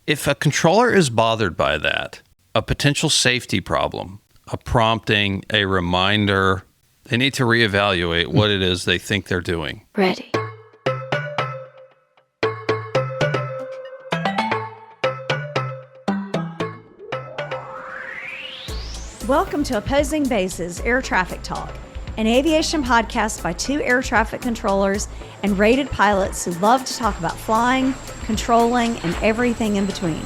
If a controller is bothered by that, a potential safety problem, a prompting, a reminder, they need to reevaluate what it is they think they're doing. Ready. Welcome to Opposing Bases Air Traffic Talk, an aviation podcast by two air traffic controllers and rated pilots who love to talk about flying, controlling, and everything in between.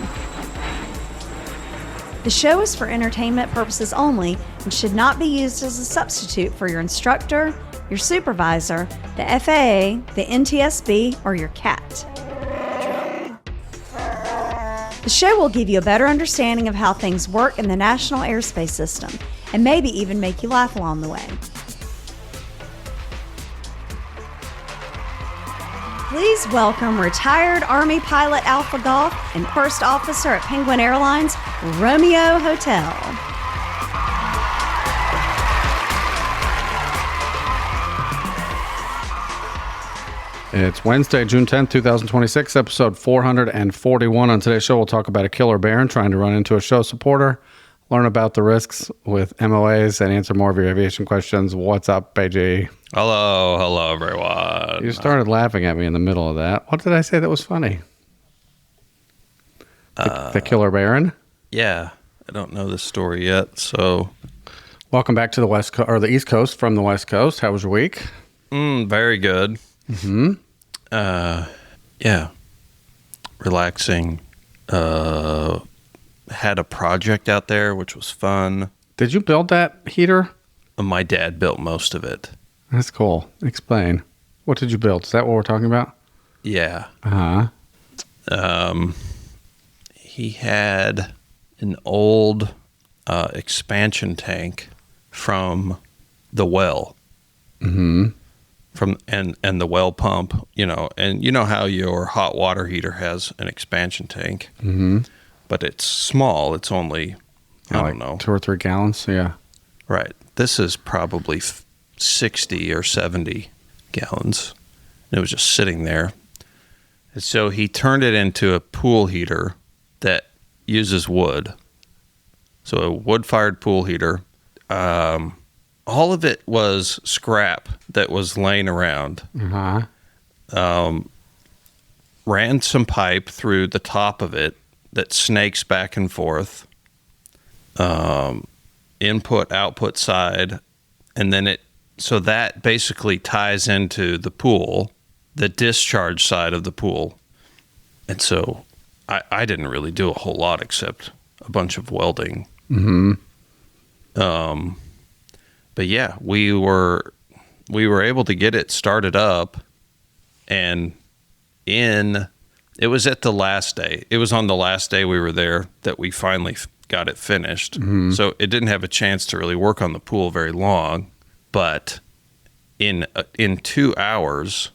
The show is for entertainment purposes only and should not be used as a substitute for your instructor, your supervisor, the FAA, the NTSB, or your CAT. The show will give you a better understanding of how things work in the National Airspace System and maybe even make you laugh along the way. Please welcome retired Army pilot Alpha Golf and first officer at Penguin Airlines, Romeo Hotel. It's Wednesday, June 10th, 2026, episode 441. On today's show, we'll talk about a killer baron trying to run into a show supporter, learn about the risks with MOAs, and answer more of your aviation questions. What's up, BG? Hello, everyone. You started laughing at me in the middle of that. What did I say that was funny? The killer baron? Yeah, I don't know the story yet, so... Welcome back to the West Coast, or the East Coast from the West Coast. How was your week? Very good. Mm-hmm. Yeah. Relaxing. Had a project out there, which was fun. Did you build that heater? My dad built most of it. That's cool. Explain. What did you build? Is that what we're talking about? Yeah. Uh-huh. He had an old expansion tank from the well. Mm-hmm. And the well pump, and you know how your hot water heater has an expansion tank, mm-hmm. but it's small. It's only, I don't know. 2 or 3 gallons, yeah. Right. This is probably 60 or 70 gallons. It was just sitting there. And so he turned it into a pool heater that uses wood. So a wood-fired pool heater. All of it was scrap that was laying around. Uh-huh. Ran some pipe through the top of it that snakes back and forth. Input, output side. And then so that basically ties into the pool, the discharge side of the pool. And so I didn't really do a whole lot except a bunch of welding. Mm-hmm. But yeah, we were able to get it started up, and it was at the last day. It was on the last day we were there that we finally got it finished. Mm-hmm. So it didn't have a chance to really work on the pool very long, but in 2 hours,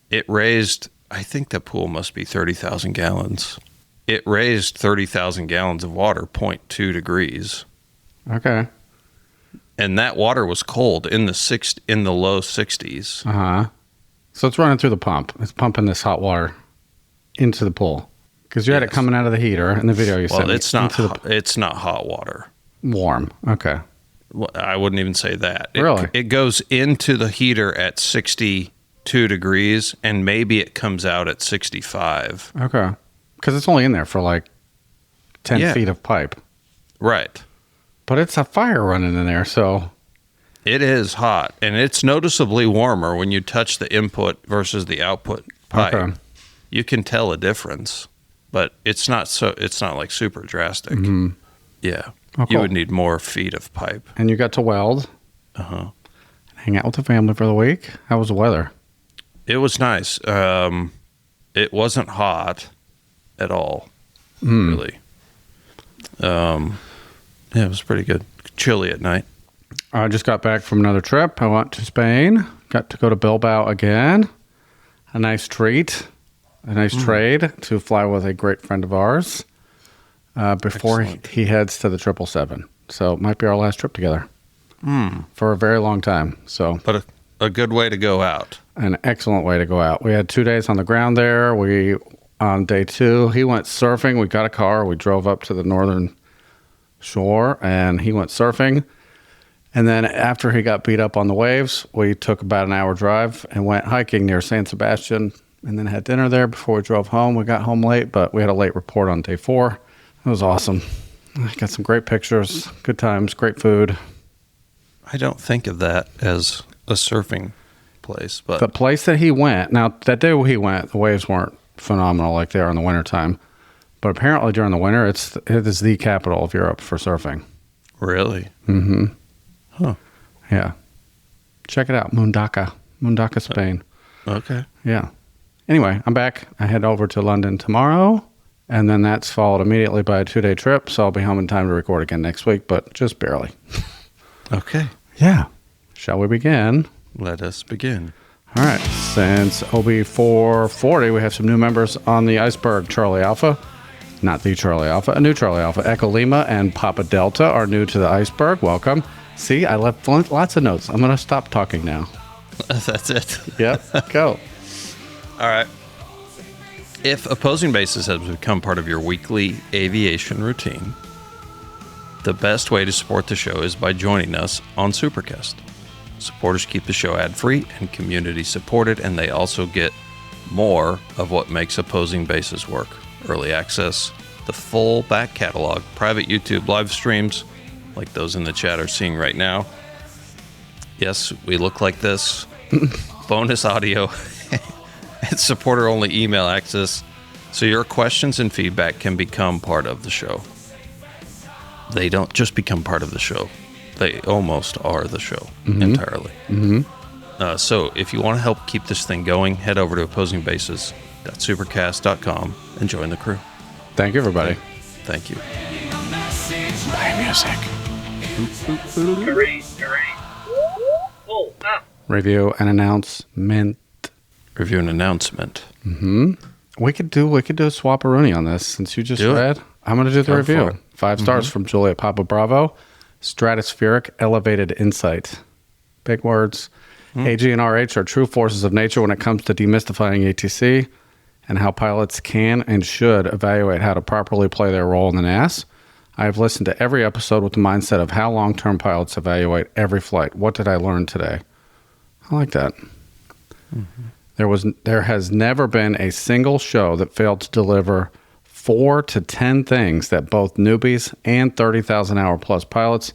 it raised, I think the pool must be 30,000 gallons. It raised 30,000 gallons of water, 0.2 degrees. Okay. And that water was cold in the low 60s. Uh-huh. So it's running through the pump. It's pumping this hot water into the pool. Because you had it coming out of the heater in the video you sent me. Well, it's not hot water. Warm. Okay. Well, I wouldn't even say that. Really? It goes into the heater at 62 degrees, and maybe it comes out at 65. Okay. Because it's only in there for like 10 feet of pipe. Right. But it's a fire running in there, so... It is hot, and it's noticeably warmer when you touch the input versus the output pipe. Okay. You can tell a difference, but it's not like super drastic. Mm-hmm. Yeah. Oh, cool. You would need more feet of pipe. And you got to weld. Uh-huh. Hang out with the family for the week. How was the weather? It was nice. It wasn't hot at all, really. Yeah, it was pretty good. Chilly at night. I just got back from another trip. I went to Spain. Got to go to Bilbao again. A nice treat. A nice trade to fly with a great friend of ours before he heads to the 777. So it might be our last trip together for a very long time. So, but a good way to go out. An excellent way to go out. We had 2 days on the ground there. We on day 2. He went surfing. We got a car. We drove up to the northern shore, and he went surfing. And then after he got beat up on the waves, we took about an hour drive and went hiking near San Sebastian, and then had dinner there before we drove home. We got home late, but we had a late report on day 4. It was awesome. I got some great pictures, good times, great food. I don't think of that as a surfing place, but The place that he went, now that day he went, the waves weren't phenomenal like they are in the wintertime. But apparently during the winter, it is the capital of Europe for surfing. really? Mm-hmm. Huh. Yeah. Check it out. Mundaka, Spain. Okay. Yeah. Anyway, I'm back. I head over to London tomorrow, and then that's followed immediately by a 2-day trip, so I'll be home in time to record again next week, but just barely. Okay. Yeah. Shall we begin? Let us begin. All right. Since OB440, we have some new members on the iceberg. Charlie Alpha, not the Charlie Alpha, a new Charlie Alpha. Echo Lima and Papa Delta are new to the iceberg. Welcome. See, I left lots of notes. I'm going to stop talking now. That's it. Yep. Go. All right. If opposing bases has become part of your weekly aviation routine, the best way to support the show is by joining us on Supercast. Supporters keep the show ad-free and community supported, and they also get more of what makes opposing bases work. Early access, the full back catalog, private YouTube live streams, like those in the chat are seeing right now. Yes, we look like this. Bonus audio and supporter-only email access, so your questions and feedback can become part of the show. They don't just become part of the show. They almost are the show entirely. Mm-hmm. So if you want to help keep this thing going, head over to opposingbases.supercast.com and join the crew. Thank you, everybody. Thank you. Play music. Review and announcement. Review and announcement. We could do a swap-a-rooney on this since you just Do it. read. I'm going to do the Go for review. it. 5 stars from Juliet Papa Bravo. Stratospheric elevated insight. Big words. AG and RH are true forces of nature when it comes to demystifying ATC and how pilots can and should evaluate how to properly play their role in the NAS. I have listened to every episode with the mindset of how long-term pilots evaluate every flight. What did I learn today? I like that. There has never been a single show that failed to deliver 4 to 10 things that both newbies and 30,000 hour plus pilots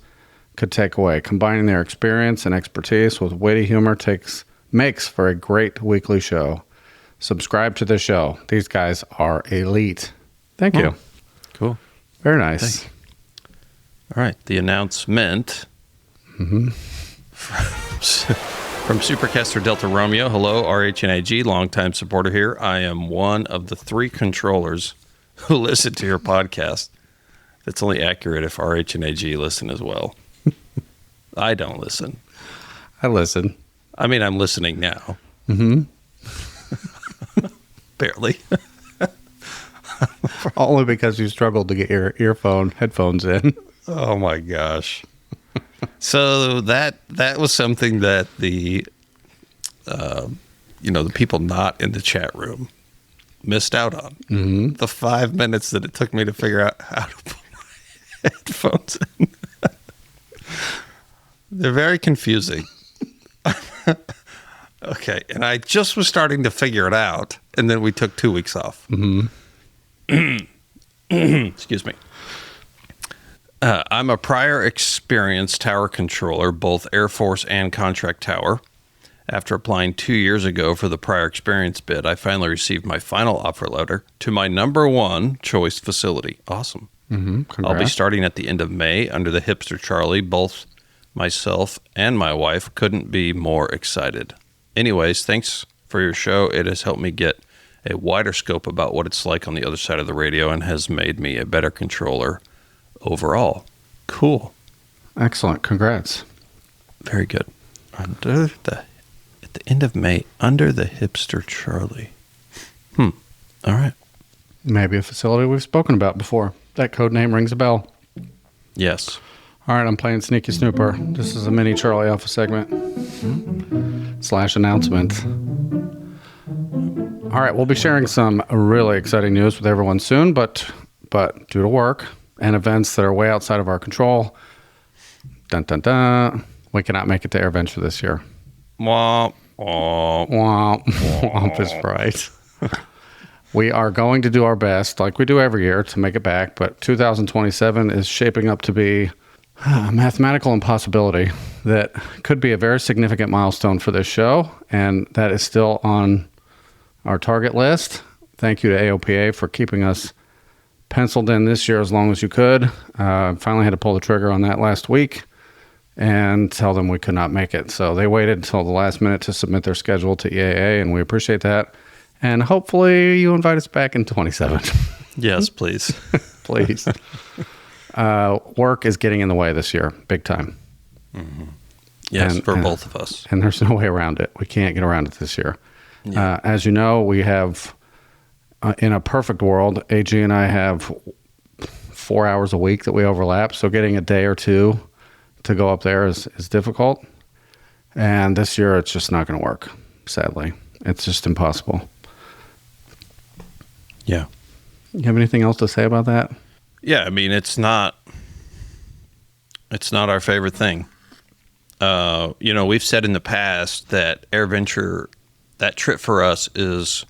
could take away. Combining their experience and expertise with witty humor makes for a great weekly show. Subscribe to the show. These guys are elite. Thank you. Cool. Very nice. Thank you. All right. The announcement from Supercaster Delta Romeo. Hello, RHNAG, longtime supporter here. I am one of the 3 controllers who listen to your podcast. That's only accurate if RHNAG listen as well. I don't listen. I listen. I mean, I'm listening now. Barely. Only because you struggled to get your headphones in. Oh my gosh. So that was something that the the people not in the chat room missed out on. The 5 minutes that it took me to figure out how to put my headphones in. They're very confusing. Okay, and I just was starting to figure it out, and then we took 2 weeks off. Excuse me. I'm a prior experienced tower controller, both Air Force and contract tower. After applying 2 years ago for the prior experience bid, I finally received my final offer letter to my number 1 choice facility. Awesome. I'll be starting at the end of May under the Hipster Charlie. Both myself and my wife couldn't be more excited. Anyways, thanks for your show. It has helped me get a wider scope about what it's like on the other side of the radio and has made me a better controller overall. Cool. Excellent. Congrats. Very good. At the end of May, under the Hipster Charlie. All right. Maybe a facility we've spoken about before. That code name rings a bell. Yes. All right, I'm playing Sneaky Snooper. This is a mini Charlie Alpha segment / announcement. All right, we'll be sharing some really exciting news with everyone soon, but due to work and events that are way outside of our control, we cannot make it to AirVenture this year. Womp, womp. Womp. Womp is right. We are going to do our best, like we do every year, to make it back, but 2027 is shaping up to be a mathematical impossibility that could be a very significant milestone for this show, and that is still on our target list. Thank you to AOPA for keeping us penciled in this year as long as you could. Finally had to pull the trigger on that last week and tell them we could not make it. So they waited until the last minute to submit their schedule to EAA, and we appreciate that. And hopefully you invite us back in 27. Yes, please. Please. Work is getting in the way this year, big time. Mm-hmm. Yes, for both of us. And there's no way around it. We can't get around it this year. Yeah. As you know, we have, in a perfect world, AG and I have 4 hours a week that we overlap. So getting a day or two to go up there is difficult. And this year, it's just not going to work, sadly. It's just impossible. Yeah. You have anything else to say about that? Yeah, I mean, it's not our favorite thing. We've said in the past that AirVenture, that trip for us is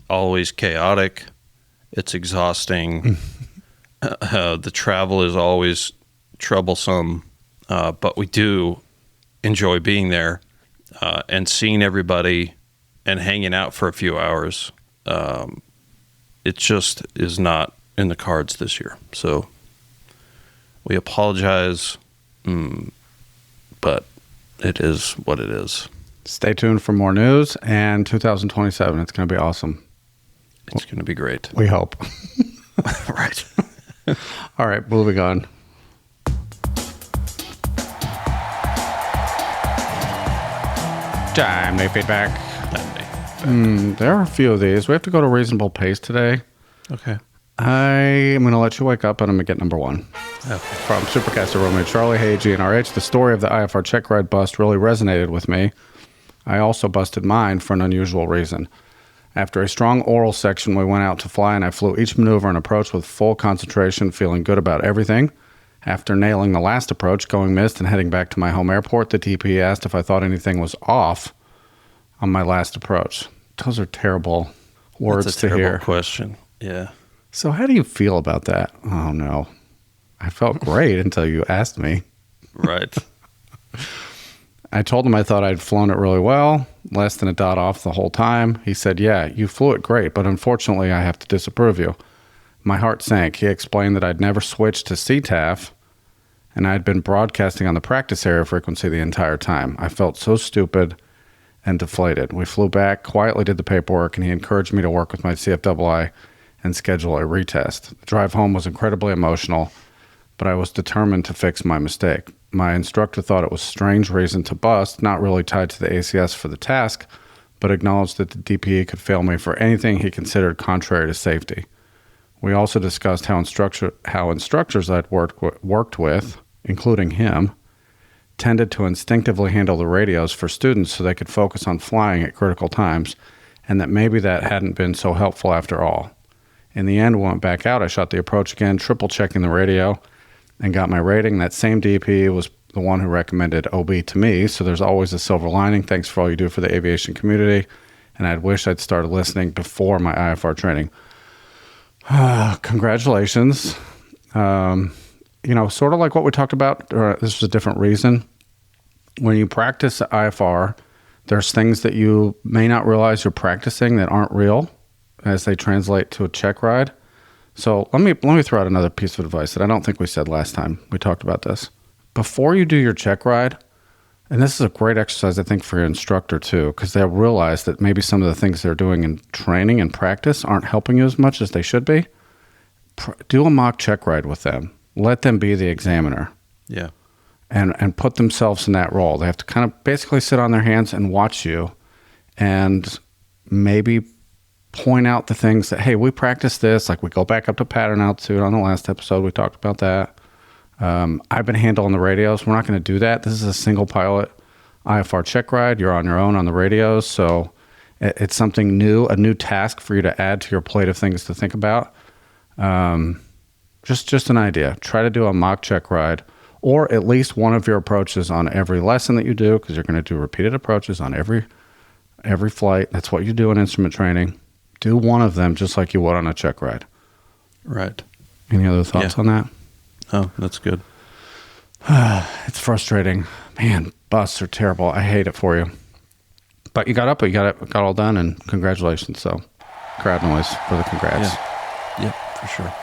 always chaotic. It's exhausting. The travel is always troublesome, but we do enjoy being there and seeing everybody and hanging out for a few hours. It just is not in the cards this year. So we apologize, but it is what it is. Stay tuned for more news, and 2027, it's going to be awesome. It's going to be great. We hope. Right. All right, moving on. Timely feedback. There are a few of these. We have to go to reasonable pace today. Okay. I'm going to let you wake up, and I'm going to get number one. Okay. From Supercaster Romeo Charlie. Hey, GNRH. The story of the IFR check ride bust really resonated with me. I also busted mine for an unusual reason. After a strong oral section, we went out to fly, and I flew each maneuver and approach with full concentration, feeling good about everything. After nailing the last approach, going missed, and heading back to my home airport, the DP asked if I thought anything was off on my last approach. Those are terrible words That's a to terrible hear. Question. Yeah. So how do you feel about that? Oh, no. I felt great until you asked me. Right. I told him I thought I'd flown it really well, less than a dot off the whole time. He said, yeah, you flew it great, but unfortunately I have to disapprove you. My heart sank. He explained that I'd never switched to CTAF, and I'd been broadcasting on the practice area frequency the entire time. I felt so stupid and deflated. We flew back, quietly did the paperwork, and he encouraged me to work with my CFII and schedule a retest. The drive home was incredibly emotional, but I was determined to fix my mistake. My instructor thought it was a strange reason to bust, not really tied to the ACS for the task, but acknowledged that the DPE could fail me for anything he considered contrary to safety. We also discussed how instructors I'd worked with, including him, tended to instinctively handle the radios for students so they could focus on flying at critical times, and that maybe that hadn't been so helpful after all. In the end, we went back out. I shot the approach again, triple-checking the radio, and got my rating. That same DP was the one who recommended OB to me, so there's always a silver lining. Thanks for all you do for the aviation community, and I'd wish I'd started listening before my IFR training. Congratulations. Sort of like what we talked about, or this was a different reason. When you practice IFR, there's things that you may not realize you're practicing that aren't real as they translate to a check ride. So let me throw out another piece of advice that I don't think we said last time we talked about this. Before you do your check ride, and this is a great exercise, I think, for your instructor too, because they'll realize that maybe some of the things they're doing in training and practice aren't helping you as much as they should be. Do a mock check ride with them. Let them be the examiner. Yeah. And put themselves in that role. They have to kind of basically sit on their hands and watch you and maybe point out the things that, hey, we practiced this. Like we go back up to pattern altitude on the last episode. We talked about that. I've been handling the radios. We're not going to do that. This is a single pilot IFR check ride. You're on your own on the radios. So It's something new, a new task for you to add to your plate of things to think about. Just an idea. Try to do a mock check ride, or at least one of your approaches on every lesson that you do, because you're going to do repeated approaches on every flight. That's what you do in instrument training. Do one of them just like you would on a check ride. Right. Any other thoughts on that? Oh, that's good. It's frustrating. Man, busts are terrible. I hate it for you. But you got up, you got all done, and congratulations. So, crowd noise for the congrats. Yeah, for sure.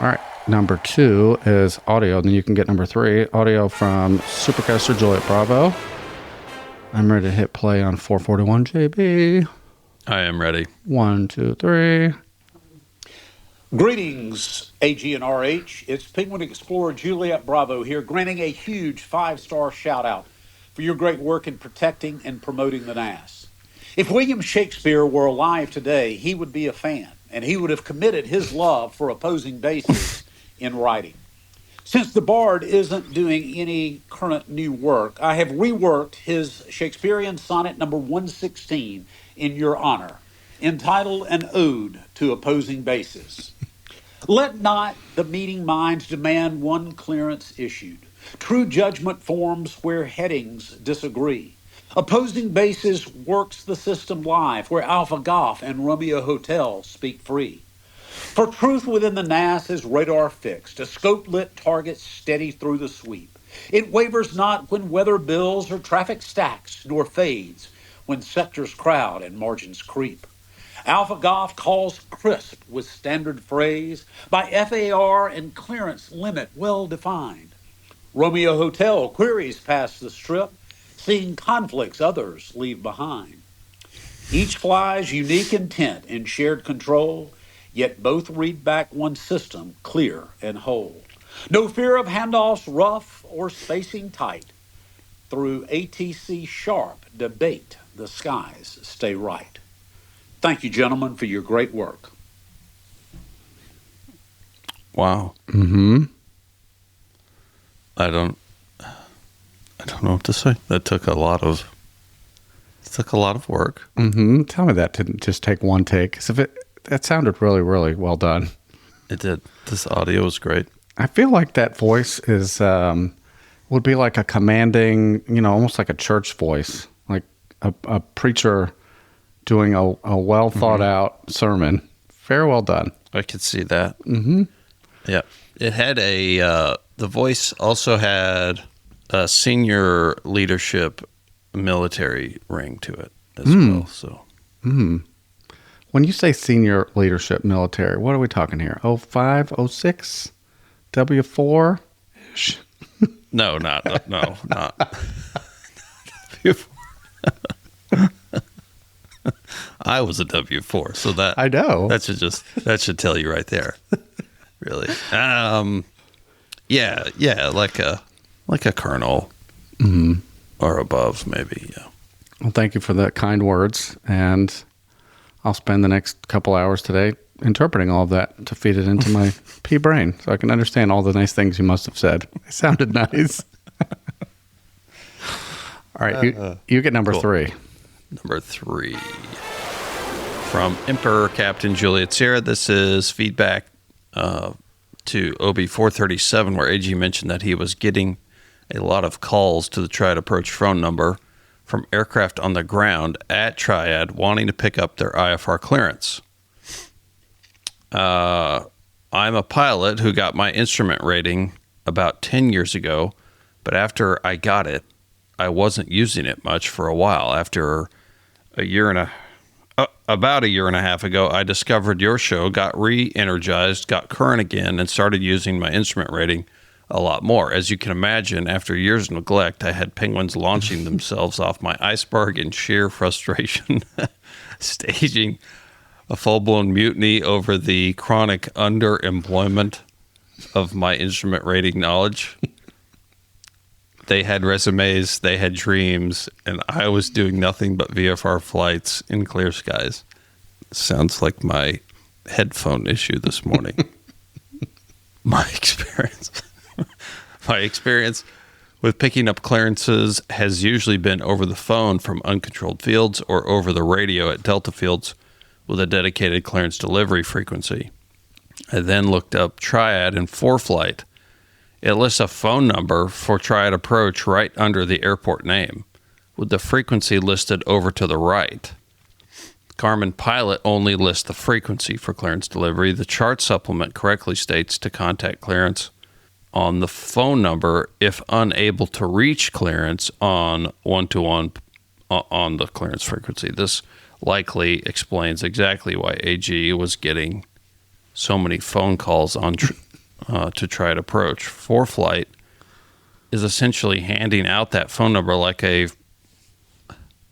All right. Number 2 is audio. Then you can get number 3, audio from Supercaster Juliet Bravo. I'm ready to hit play on 441 JB. I am ready. 1, 2, 3. Greetings, AG and RH. It's Penguin Explorer Juliet Bravo here, granting a huge 5-star shout out for your great work in protecting and promoting the NAS. If William Shakespeare were alive today, he would be a fan, and he would have committed his love for opposing bases in writing. Since the Bard isn't doing any current new work, I have reworked his Shakespearean sonnet number 116 in your honor, entitled An Ode to Opposing Bases. Let not the meeting minds demand one clearance issued. True judgment forms where headings disagree. Opposing bases works the system live, where Alpha Golf and Romeo Hotel speak free. For truth within the NAS is radar fixed, a scope-lit target steady through the sweep. It wavers not when weather bills or traffic stacks, nor fades when sectors crowd and margins creep. Alpha Golf calls crisp with standard phrase by FAR and clearance limit well defined. Romeo Hotel queries past the strip, seeing conflicts others leave behind. Each flies unique intent in shared control, yet both read back one system clear and whole. No fear of handoffs rough or spacing tight. Through ATC sharp debate, the skies stay right. Thank you, gentlemen, for your great work. Wow. Mm-hmm. I don't know what to say. That took a lot of work. Mm-hmm. Tell me that didn't just take one take. 'Cause that sounded really, really well done. It did. This audio was great. I feel like that voice is would be like a commanding, almost like a church voice, like a preacher doing a well thought out sermon. Very well done. I could see that. Mm-hmm. Yeah. It had the voice also had a senior leadership military ring to it as well. So, When you say senior leadership military, what are we talking here? 05, 06, W4 ish. no, not. I was a W4, so that I know that should tell you right there. Really, yeah, like a colonel or above, maybe. Yeah. Well, thank you for the kind words, and I'll spend the next couple hours today interpreting all of that to feed it into my pea brain, so I can understand all the nice things you must have said. It sounded nice. All right, you get number cool. 3. Number 3 from Emperor Captain Juliet Sierra. This is feedback to OB441, where AG mentioned that he was getting a lot of calls to the Triad Approach phone number from aircraft on the ground at Triad wanting to pick up their IFR clearance. I'm a pilot who got my instrument rating about 10 years ago, but after I got it, I wasn't using it much for a while. After about a year and a half ago, I discovered your show, got re-energized, got current again, and started using my instrument rating a lot more. As you can imagine, after years of neglect, I had penguins launching themselves off my iceberg in sheer frustration, staging a full-blown mutiny over the chronic underemployment of my instrument rating knowledge. They had resumes, they had dreams, and I was doing nothing but VFR flights in clear skies. Sounds like my headphone issue this morning. My experience with picking up clearances has usually been over the phone from uncontrolled fields or over the radio at Delta fields with a dedicated clearance delivery frequency. I then looked up Triad and ForeFlight. It lists a phone number for Triad Approach right under the airport name, with the frequency listed over to the right. Garmin Pilot only lists the frequency for clearance delivery. The chart supplement correctly states to contact clearance on the phone number if unable to reach clearance on one-to-one on the clearance frequency. This likely explains exactly why AG was getting so many phone calls on to Triad Approach. ForeFlight is essentially handing out that phone number like a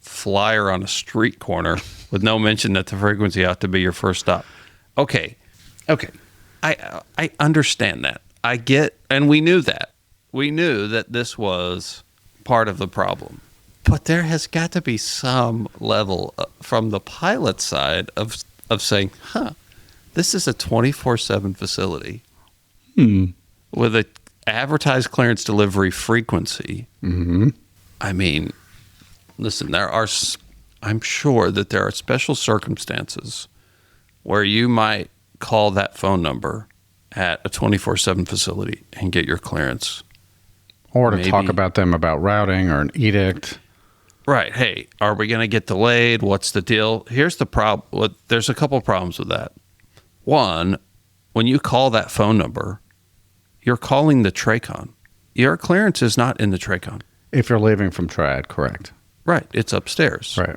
flyer on a street corner with no mention that the frequency ought to be your first stop. Okay. I understand that. I get, and we knew that. We knew that this was part of the problem. But there has got to be some level from the pilot side of saying, this is a 24/7 facility with a advertised clearance delivery frequency. Mm-hmm. I mean, listen, I'm sure that there are special circumstances where you might call that phone number at a 24/7 facility and get your clearance. Or to talk about them about routing or an edict. Right. Hey, are we going to get delayed? What's the deal? Here's the problem. There's a couple problems with that. One, when you call that phone number, you're calling the Tracon. Your clearance is not in the Tracon. If you're leaving from Triad, correct. Right. It's upstairs. Right.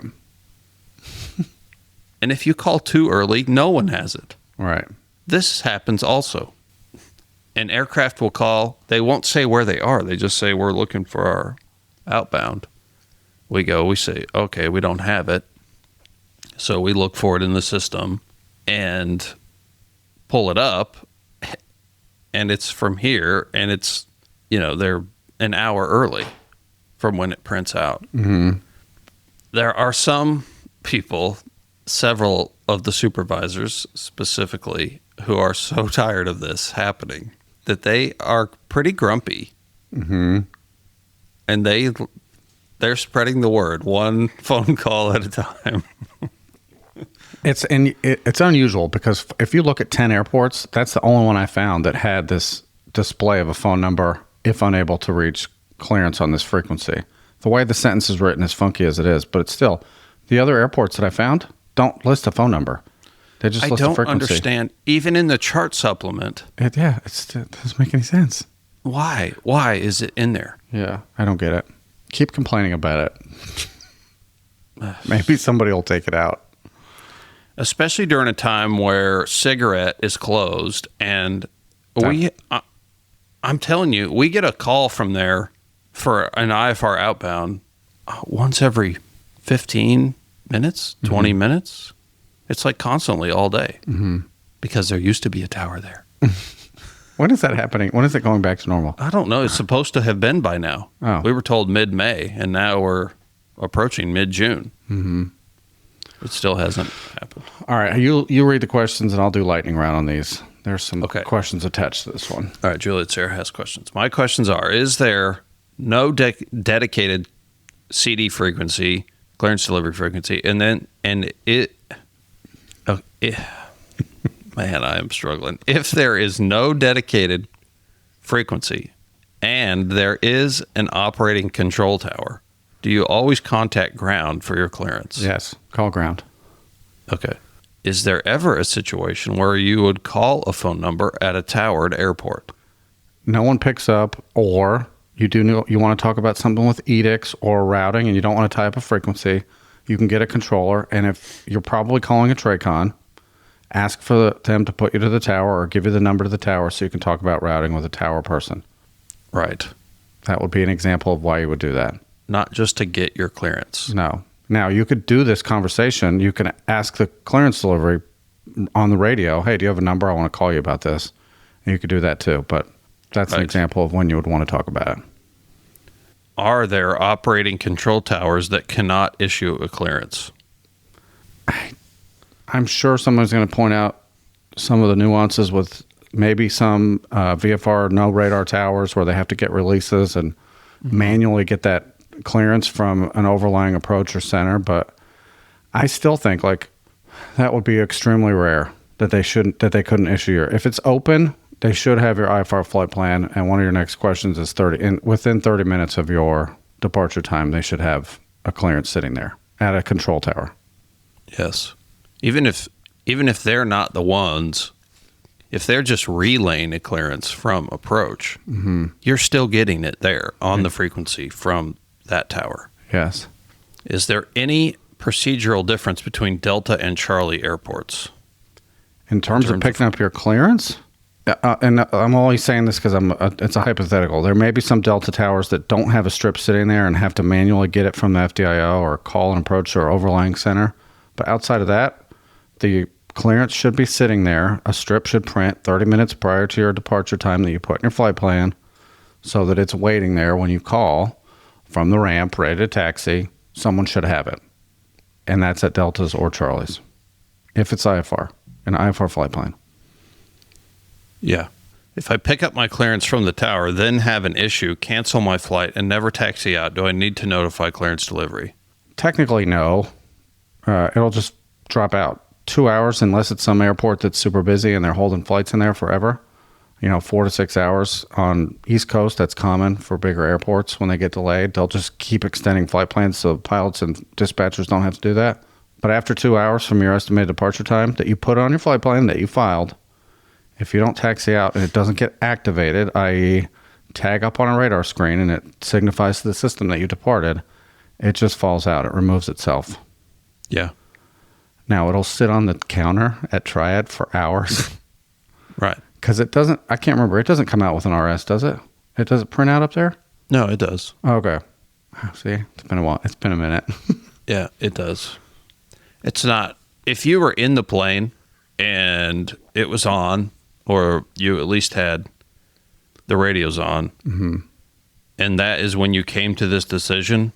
And if you call too early, no one has it. Right. This happens also. An aircraft will call. They won't say where they are. They just say, we're looking for our outbound. We say, okay, we don't have it. So we look for it in the system and pull it up. And it's from here. And it's, they're an hour early from when it prints out. Mm-hmm. There are some people, several of the supervisors specifically, who are so tired of this happening that they are pretty grumpy. Mm-hmm. And they're spreading the word one phone call at a time. It's unusual because if you look at 10 airports, that's the only one I found that had this display of a phone number if unable to reach clearance on this frequency. The way the sentence is written, as funky as it is, but it's still, the other airports that I found don't list a phone number. They just list a frequency. I don't understand. Even in the chart supplement. It doesn't make any sense. Why? Why is it in there? Yeah, I don't get it. Keep complaining about it. Maybe somebody will take it out. Especially during a time where cigarette is closed. And I'm telling you, we get a call from there for an IFR outbound once every 15 minutes, 20 minutes. It's like constantly all day because there used to be a tower there. When is that happening? When is it going back to normal? I don't know. It's supposed to have been by now. Oh. We were told mid-May, and now we're approaching mid-June. Mm-hmm. It still hasn't happened. All right. You read the questions, and I'll do lightning round on these. There's some questions attached to this one. All right. Juliet Sarah has questions. My questions are, is there no dedicated CD frequency, clearance delivery frequency, man, I am struggling. If there is no dedicated frequency and there is an operating control tower, do you always contact ground for your clearance? Yes, call ground. Okay. Is there ever a situation where you would call a phone number at a towered airport? No one picks up, or you want to talk about something with edicts or routing and you don't want to tie up a frequency, you can get a controller, and if you're probably calling a Tracon, ask for them to put you to the tower or give you the number to the tower so you can talk about routing with a tower person. Right. That would be an example of why you would do that. Not just to get your clearance. No. Now, you could do this conversation. You can ask the clearance delivery on the radio, hey, do you have a number? I want to call you about this. And you could do that too, but that's an example of when you would want to talk about it. Are there operating control towers that cannot issue a clearance? I'm sure someone's going to point out some of the nuances with maybe some VFR no radar towers where they have to get releases and manually get that clearance from an overlying approach or center. But I still think like that would be extremely rare that they couldn't issue if it's open, they should have your IFR flight plan. And one of your next questions is within 30 minutes of your departure time, they should have a clearance sitting there at a control tower. Yes. Even if they're not the ones, if they're just relaying a clearance from approach, you're still getting it there on the frequency from that tower. Yes. Is there any procedural difference between Delta and Charlie airports? In terms of picking up your clearance? And I'm only saying this because it's a hypothetical. There may be some Delta towers that don't have a strip sitting there and have to manually get it from the FDIO or call an approach or overlying center. But outside of that, the clearance should be sitting there. A strip should print 30 minutes prior to your departure time that you put in your flight plan so that it's waiting there when you call from the ramp ready to taxi. Someone should have it. And that's at Deltas or Charlies. If it's IFR, an IFR flight plan. Yeah. If I pick up my clearance from the tower, then have an issue, cancel my flight, and never taxi out, do I need to notify clearance delivery? Technically, no. It'll just drop out. 2 hours, unless it's some airport that's super busy and they're holding flights in there forever. 4 to 6 hours on East Coast. That's common for bigger airports. When they get delayed, they'll just keep extending flight plans so pilots and dispatchers don't have to do that. But after 2 hours from your estimated departure time that you put on your flight plan that you filed, if you don't taxi out and it doesn't get activated, i.e. tag up on a radar screen and it signifies to the system that you departed, it just falls out. It removes itself. Yeah. Now, it'll sit on the counter at Triad for hours. Right. Because it doesn't, I can't remember, it doesn't come out with an RS, does it? It doesn't print out up there? No, it does. Okay. See, it's been a while. It's been a minute. Yeah, it does. It's not, if you were in the plane and it was on, or you at least had the radios on, and that is when you came to this decision,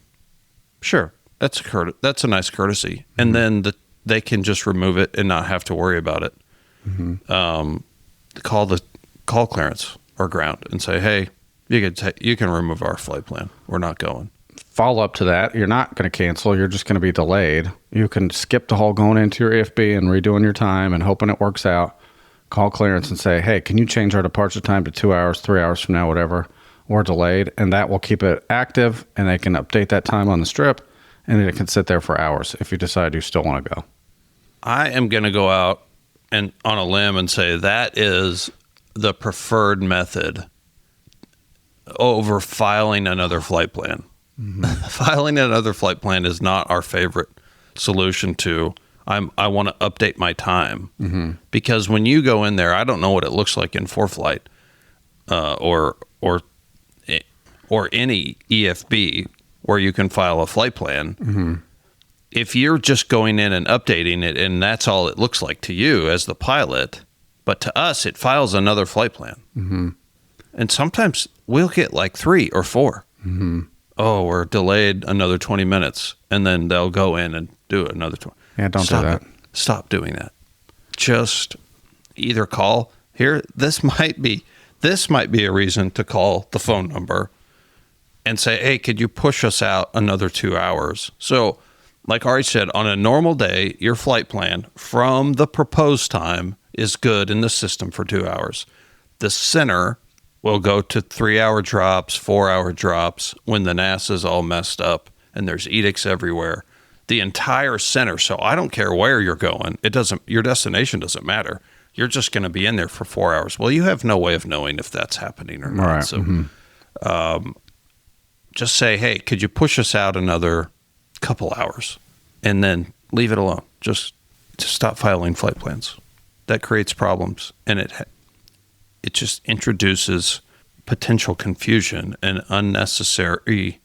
sure, that's a nice courtesy. And then they can just remove it and not have to worry about it. Call clearance or ground and say, hey, you can remove our flight plan. We're not going. Follow up to that, you're not going to cancel. You're just going to be delayed. You can skip the whole going into your AFB and redoing your time and hoping it works out. Call clearance and say, hey, can you change our departure time to 2 hours, 3 hours from now, whatever, or delayed? And that will keep it active, and they can update that time on the strip, and it can sit there for hours if you decide you still want to go. I am going to go out and on a limb and say that is the preferred method over filing another flight plan. Filing another flight plan is not our favorite solution to I want to update my time, because when you go in there, I don't know what it looks like in ForeFlight or any EFB where you can file a flight plan. If you're just going in and updating it and that's all it looks like to you as the pilot, but to us it files another flight plan. And sometimes we'll get like 3 or 4. Oh, we're delayed another 20 minutes, and then they'll go in and do another 20. Yeah, don't do that. Stop doing that. Just either call here. This might be a reason to call the phone number and say, hey, could you push us out another 2 hours? So like Ari said, on a normal day, your flight plan from the proposed time is good in the system for 2 hours. The center will go to 3-hour drops, 4-hour drops when the NASA's all messed up and there's edicts everywhere. The entire center. So I don't care where you're going. Your destination doesn't matter. You're just going to be in there for 4 hours. Well, you have no way of knowing if that's happening or not. Right. So just say, hey, could you push us out another couple hours and then leave it alone? Just stop filing flight plans. That creates problems, and it just introduces potential confusion and unnecessary,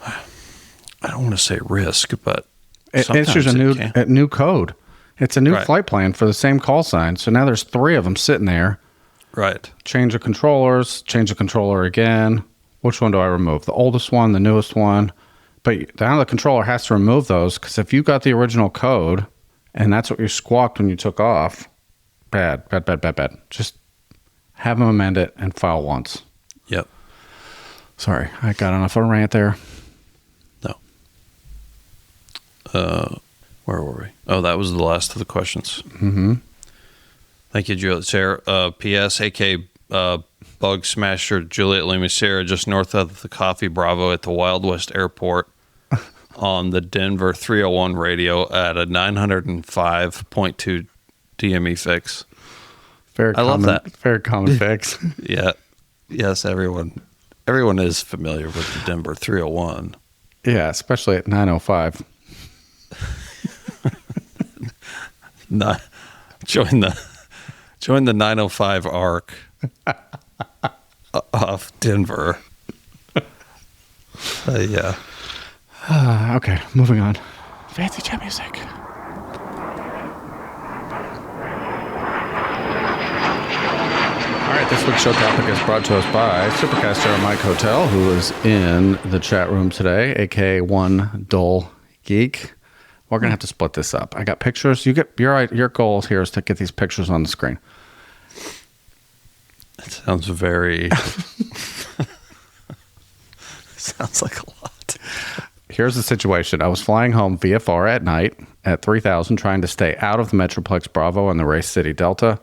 I don't want to say risk, but it's just a new code. It's a new flight plan for the same call sign. So now there's 3 of them sitting there. Right. Change the controllers, change the controller again. Which one do I remove? The oldest one, the newest one? But now the controller has to remove those, because if you got the original code and that's what you squawked when you took off, bad. Just have them amend it and file once. Yep. Sorry, I got enough of a rant there. No. Where were we? Oh, that was the last of the questions. Mm-hmm. Thank you, Juliet Sarah. P.S. AK Bug Smasher Juliet Lima Sarah, just north of the Coffee Bravo at the Wild West Airport on the Denver 301 radio at a 905.2 DME fix. I love that. Very common fix. Yeah. Yes, everyone is familiar with the Denver 301. Yeah, especially at 9:05. Join the 905 arc off Denver. Yeah. Okay, moving on. Fancy chat music. All right, this week's show topic is brought to us by Supercaster Mike Hotel, who is in the chat room today, aka One Dull Geek. We're gonna have to split this up. I got pictures. You get your goal here is to get these pictures on the screen. It sounds very. Sounds like a lot. Here's the situation. I was flying home VFR at night at 3,000, trying to stay out of the Metroplex Bravo and the Race City Delta.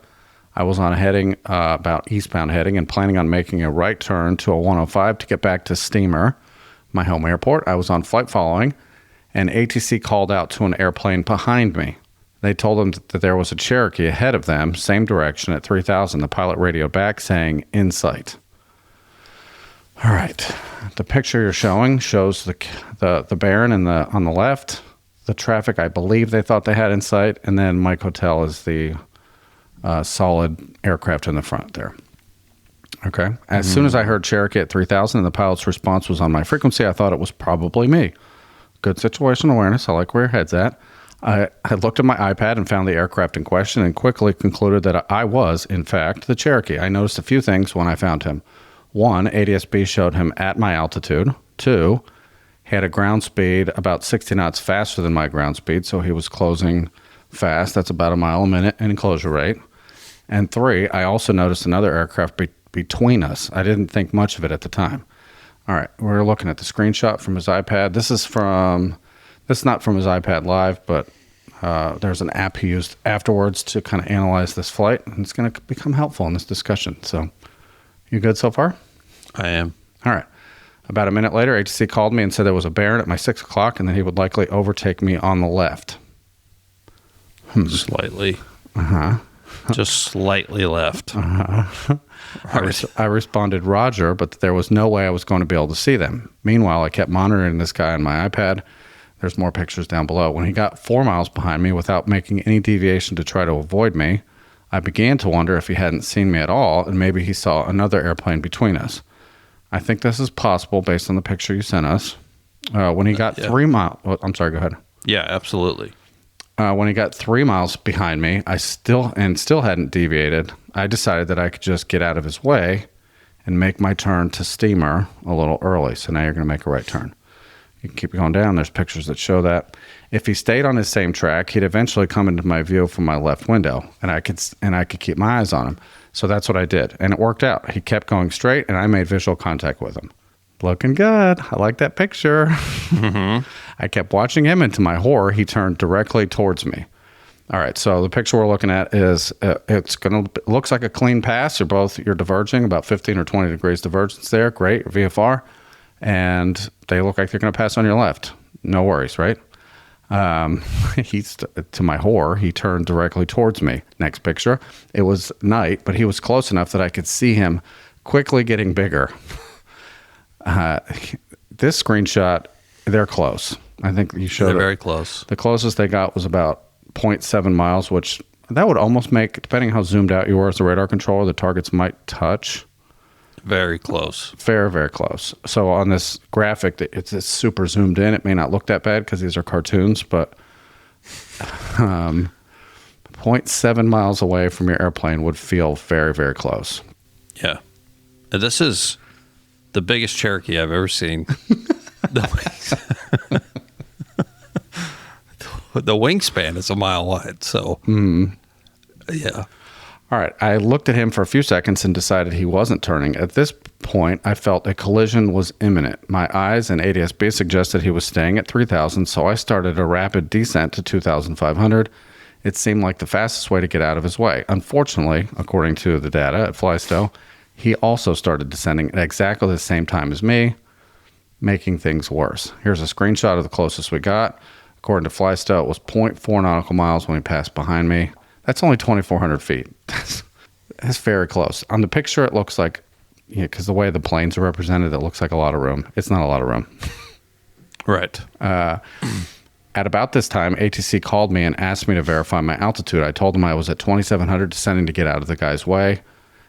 I was on a heading, about eastbound heading, and planning on making a right turn to a 105 to get back to Steamer, my home airport. I was on flight following, and ATC called out to an airplane behind me. They told them that there was a Cherokee ahead of them, same direction at 3,000. The pilot radioed back saying, "In sight." All right. The picture you're showing shows the Baron on the left, the traffic I believe they thought they had in sight, and then Mike Hotel is the solid aircraft in the front there. Okay. As soon as I heard Cherokee at 3,000 and the pilot's response was on my frequency, I thought it was probably me. Good situational awareness. I like where your head's at. I looked at my iPad and found the aircraft in question and quickly concluded that I was, in fact, the Cherokee. I noticed a few things when I found him. 1, ADS-B showed him at my altitude. 2, he had a ground speed about 60 knots faster than my ground speed, so he was closing fast. That's about a mile a minute in closure rate. And 3, I also noticed another aircraft between us. I didn't think much of it at the time. All right, we're looking at the screenshot from his iPad. This is not from his iPad Live, but there's an app he used afterwards to kind of analyze this flight, and it's going to become helpful in this discussion. So, you good so far? I am. All right. About a minute later, ATC called me and said there was a Baron at my 6 o'clock and that he would likely overtake me on the left. Slightly. Uh-huh. Just slightly left. Uh-huh. Right. I responded, Roger, but there was no way I was going to be able to see them. Meanwhile, I kept monitoring this guy on my iPad. There's more pictures down below. When he got 4 miles behind me without making any deviation to try to avoid me, I began to wonder if he hadn't seen me at all and maybe he saw another airplane between us. I think this is possible based on the picture you sent us. When he got 3 miles... Oh, I'm sorry, go ahead. Yeah, absolutely. When he got 3 miles behind me, I still hadn't deviated. I decided that I could just get out of his way and make my turn to Steamer a little early. So now you're going to make a right turn. You can keep going down. There's pictures that show that. If he stayed on his same track, he'd eventually come into my view from my left window, and I could keep my eyes on him. So that's what I did, and it worked out. He kept going straight, and I made visual contact with him. Looking good. I like that picture. Mm-hmm. I kept watching him, and to my horror, he turned directly towards me. All right, so the picture we're looking at is looks like a clean pass. You're diverging about 15 or 20 degrees divergence there. Great, VFR. And they look like they're going to pass on your left. No worries, right? To my horror, he turned directly towards me. Next picture. It was night, but he was close enough that I could see him quickly getting bigger. This screenshot, they're close. I think you showed They're very close. The closest they got was about 0.7 miles, which that would almost make, depending how zoomed out you were as a radar controller, the targets might touch. Very close. Very, very close. So on this graphic, it's super zoomed in. It may not look that bad because these are cartoons, but 0.7 miles away from your airplane would feel very, very close. Yeah. This is the biggest Cherokee I've ever seen. The wingspan is a mile wide, so yeah. All right. I looked at him for a few seconds and decided he wasn't turning. At this point, I felt a collision was imminent. My eyes and ADS-B suggested he was staying at 3,000, so I started a rapid descent to 2,500. It seemed like the fastest way to get out of his way. Unfortunately, according to the data at Flystow, he also started descending at exactly the same time as me, making things worse. Here's a screenshot of the closest we got. According to Flystow, it was 0.4 nautical miles when he passed behind me. That's only 2,400 feet. That's very close. On the picture, it looks like, because the way the planes are represented, it looks like a lot of room. It's not a lot of room. Right. At about this time, ATC called me and asked me to verify my altitude. I told him I was at 2,700 descending to get out of the guy's way,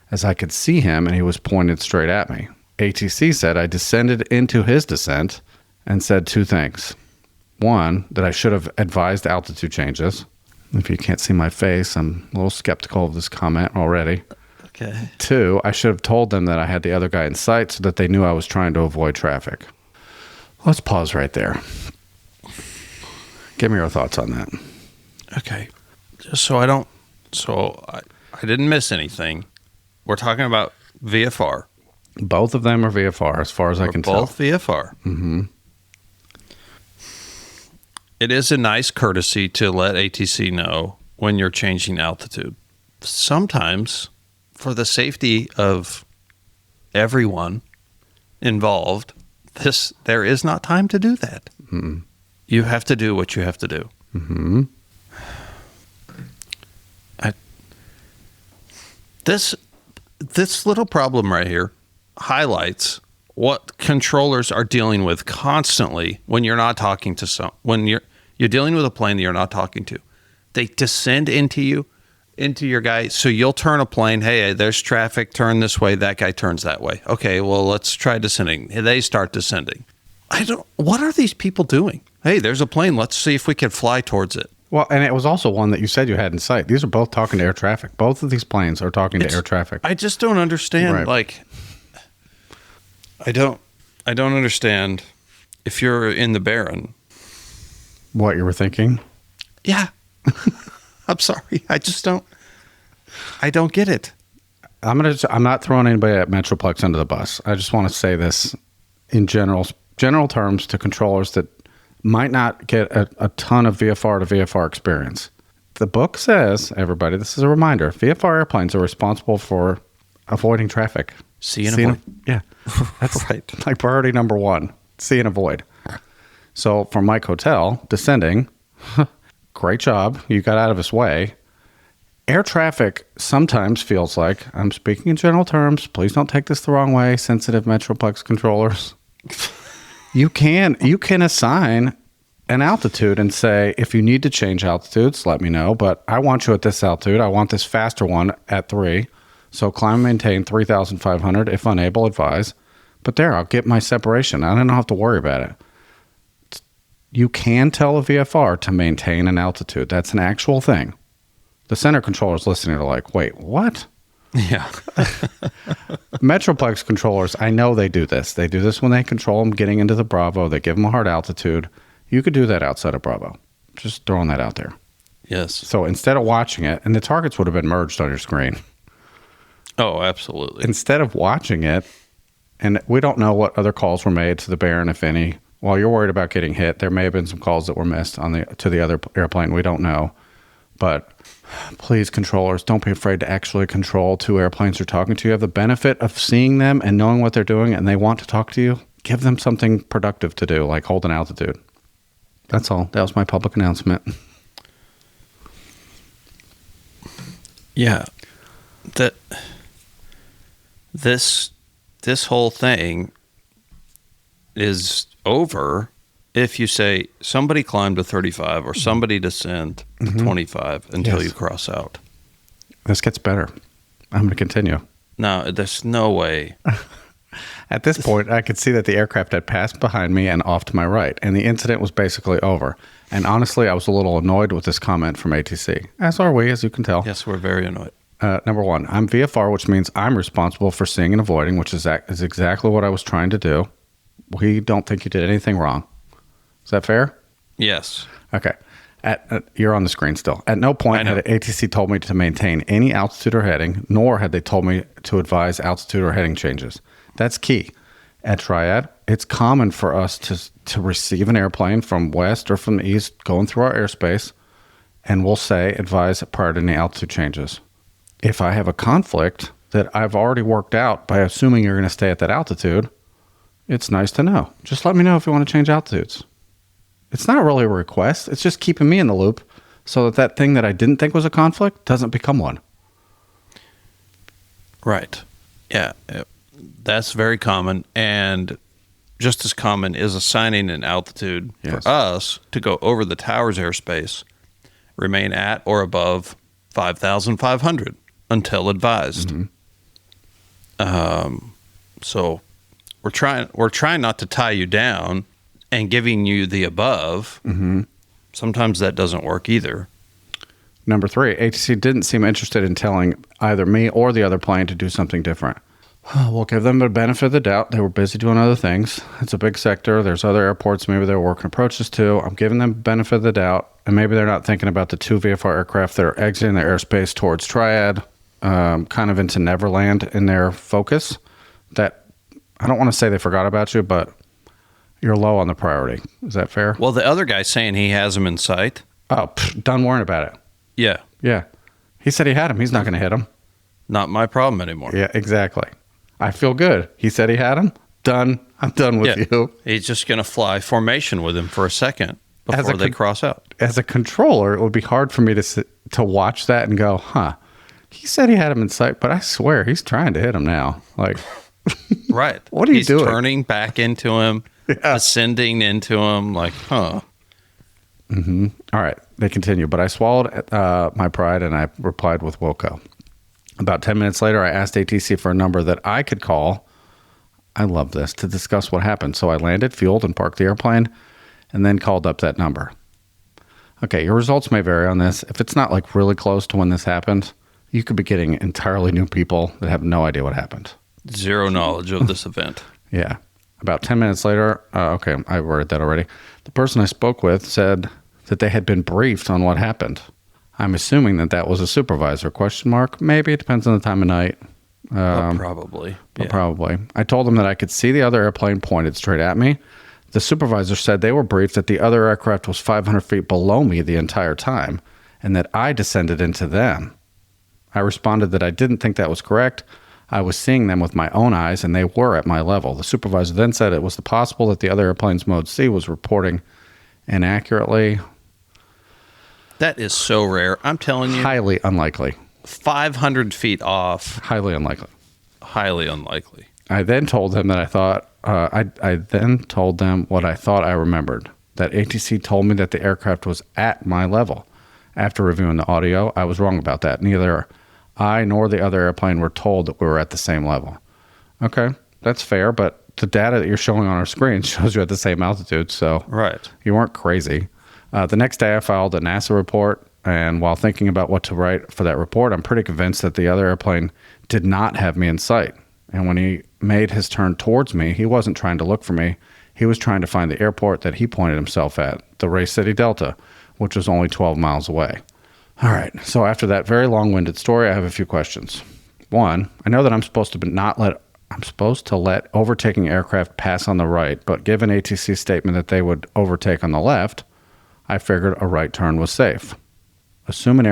as I could see him and he was pointed straight at me. ATC said I descended into his descent and said two things. One, that I should have advised altitude changes. If you can't see my face, I'm a little skeptical of this comment already. Okay. Two, I should have told them that I had the other guy in sight so that they knew I was trying to avoid traffic. Let's pause right there. Give me your thoughts on that. Okay. Just so I didn't miss anything. We're talking about VFR. Both of them are VFR, as far as I can tell. Both VFR. Mm-hmm. It is a nice courtesy to let ATC know when you're changing altitude. Sometimes, for the safety of everyone involved, there is not time to do that. Mm-hmm. You have to do what you have to do. Mm-hmm. This little problem right here highlights what controllers are dealing with constantly when you're not talking to when you're dealing with a plane that you're not talking to. They descend into your guy, so you'll turn a plane. Hey, there's traffic. Turn this way. That guy turns that way. Okay, well, let's try descending. They start descending. What are these people doing? Hey, there's a plane. Let's see if we can fly towards it. Well, and it was also one that you said you had in sight. These are both talking to air traffic. Both of these planes are talking to air traffic. I just don't understand. Right. Like, I don't understand if you're in the Baron. What you were thinking? Yeah. I'm sorry. I don't get it. I'm not throwing anybody at Metroplex under the bus. I just want to say this in general terms to controllers that might not get a ton of VFR to VFR experience. The book says, everybody, this is a reminder, VFR airplanes are responsible for avoiding traffic. See and avoid. Yeah. That's right. Like priority number one, see and avoid. So for Mike Hotel, descending, great job. You got out of his way. Air traffic sometimes feels like, I'm speaking in general terms, please don't take this the wrong way, sensitive Metroplex controllers. You can assign an altitude and say, if you need to change altitudes, let me know, but I want you at this altitude. I want this faster one at 3. So climb and maintain 3,500. If unable, advise. But there, I'll get my separation. I don't have to worry about it. You can tell a VFR to maintain an altitude. That's an actual thing. The center controllers listening are like, wait, what? Yeah. Metroplex controllers, I know they do this. They do this when they control them getting into the Bravo. They give them a hard altitude. You could do that outside of Bravo. Just throwing that out there. Yes. So instead of watching it, and the targets would have been merged on your screen. Oh, absolutely. Instead of watching it, and we don't know what other calls were made to the Baron, if any. While you're worried about getting hit, there may have been some calls that were missed to the other airplane. We don't know. But please, controllers, don't be afraid to actually control two airplanes you're talking to. You have the benefit of seeing them and knowing what they're doing, and they want to talk to you. Give them something productive to do, like hold an altitude. That's all. That was my public announcement. Yeah. This whole thing is over if you say somebody climbed to 35 or somebody descend to 25 until you cross out. This gets better. I'm going to continue. No, there's no way. At this point, I could see that the aircraft had passed behind me and off to my right, and the incident was basically over. And honestly, I was a little annoyed with this comment from ATC, as are we, as you can tell. Yes, we're very annoyed. Number one, I'm VFR, which means I'm responsible for seeing and avoiding, which is exactly what I was trying to do. We don't think you did anything wrong. Is that fair? Yes. Okay. You're on the screen still. At no point had ATC told me to maintain any altitude or heading, nor had they told me to advise altitude or heading changes. That's key. At Triad, it's common for us to receive an airplane from west or from the east going through our airspace, and we'll say advise prior to any altitude changes. If I have a conflict that I've already worked out by assuming you're going to stay at that altitude, it's nice to know. Just let me know if you want to change altitudes. It's not really a request. It's just keeping me in the loop so that thing that I didn't think was a conflict doesn't become one. Right. Yeah. That's very common. And just as common is assigning an altitude for us to go over the tower's airspace, remain at or above 5,500 until advised. Mm-hmm. So we're trying not to tie you down and giving you the above. Mm-hmm. Sometimes that doesn't work either. Number 3, ATC didn't seem interested in telling either me or the other plane to do something different. We'll give them the benefit of the doubt. They were busy doing other things. It's a big sector. There's other airports maybe they're working approaches to. I'm giving them the benefit of the doubt. And maybe they're not thinking about the 2 VFR aircraft that are exiting their airspace towards Triad, kind of into Neverland in their focus. That I don't want to say they forgot about you, but you're low on the priority. Is that fair? Well, the other guy's saying he has him in sight. Oh, done worrying about it. Yeah. Yeah. He said he had him. He's not going to hit him. Not my problem anymore. Yeah, exactly. I feel good. He said he had him. Done. I'm done with you. He's just going to fly formation with him for a second before they cross out. As a controller, it would be hard for me to watch that and go, he said he had him in sight, but I swear he's trying to hit him now. Like, right. What are you doing? He's turning back into him, ascending into him, like, Mm-hmm. All right. They continue, but I swallowed my pride and I replied with Wilco. About 10 minutes later, I asked ATC for a number that I could call. I love this, to discuss what happened. So I landed, fueled, and parked the airplane, and then called up that number. Okay, your results may vary on this. If it's not like really close to when this happened, you could be getting entirely new people that have no idea what happened. Zero knowledge of this event. Yeah. About 10 minutes later, okay, I read that already. The person I spoke with said that they had been briefed on what happened. I'm assuming that was a supervisor, ? Maybe, it depends on the time of night. Probably. Probably. I told them that I could see the other airplane pointed straight at me. The supervisor said they were briefed that the other aircraft was 500 feet below me the entire time, and that I descended into them. I responded that I didn't think that was correct. I was seeing them with my own eyes, and they were at my level. The supervisor then said it was possible that the other airplane's Mode C was reporting inaccurately. That is so rare. I'm telling you. Highly unlikely. 500 feet off. Highly unlikely. Highly unlikely. I then told them that I thought, I then told them what I thought I remembered, that ATC told me that the aircraft was at my level. After reviewing the audio, I was wrong about that. Neither I nor the other airplane were told that we were at the same level. Okay, that's fair, but the data that you're showing on our screen shows you at the same altitude, so right. You weren't crazy. The next day, I filed a NASA report, and while thinking about what to write for that report, I'm pretty convinced that the other airplane did not have me in sight. And when he made his turn towards me, he wasn't trying to look for me. He was trying to find the airport that he pointed himself at, the Ray City Delta, which was only 12 miles away. All right, so after that very long-winded story, I have a few questions. One, I know that I'm supposed to let overtaking aircraft pass on the right, but given ATC's statement that they would overtake on the left, I figured a right turn was safe. Assuming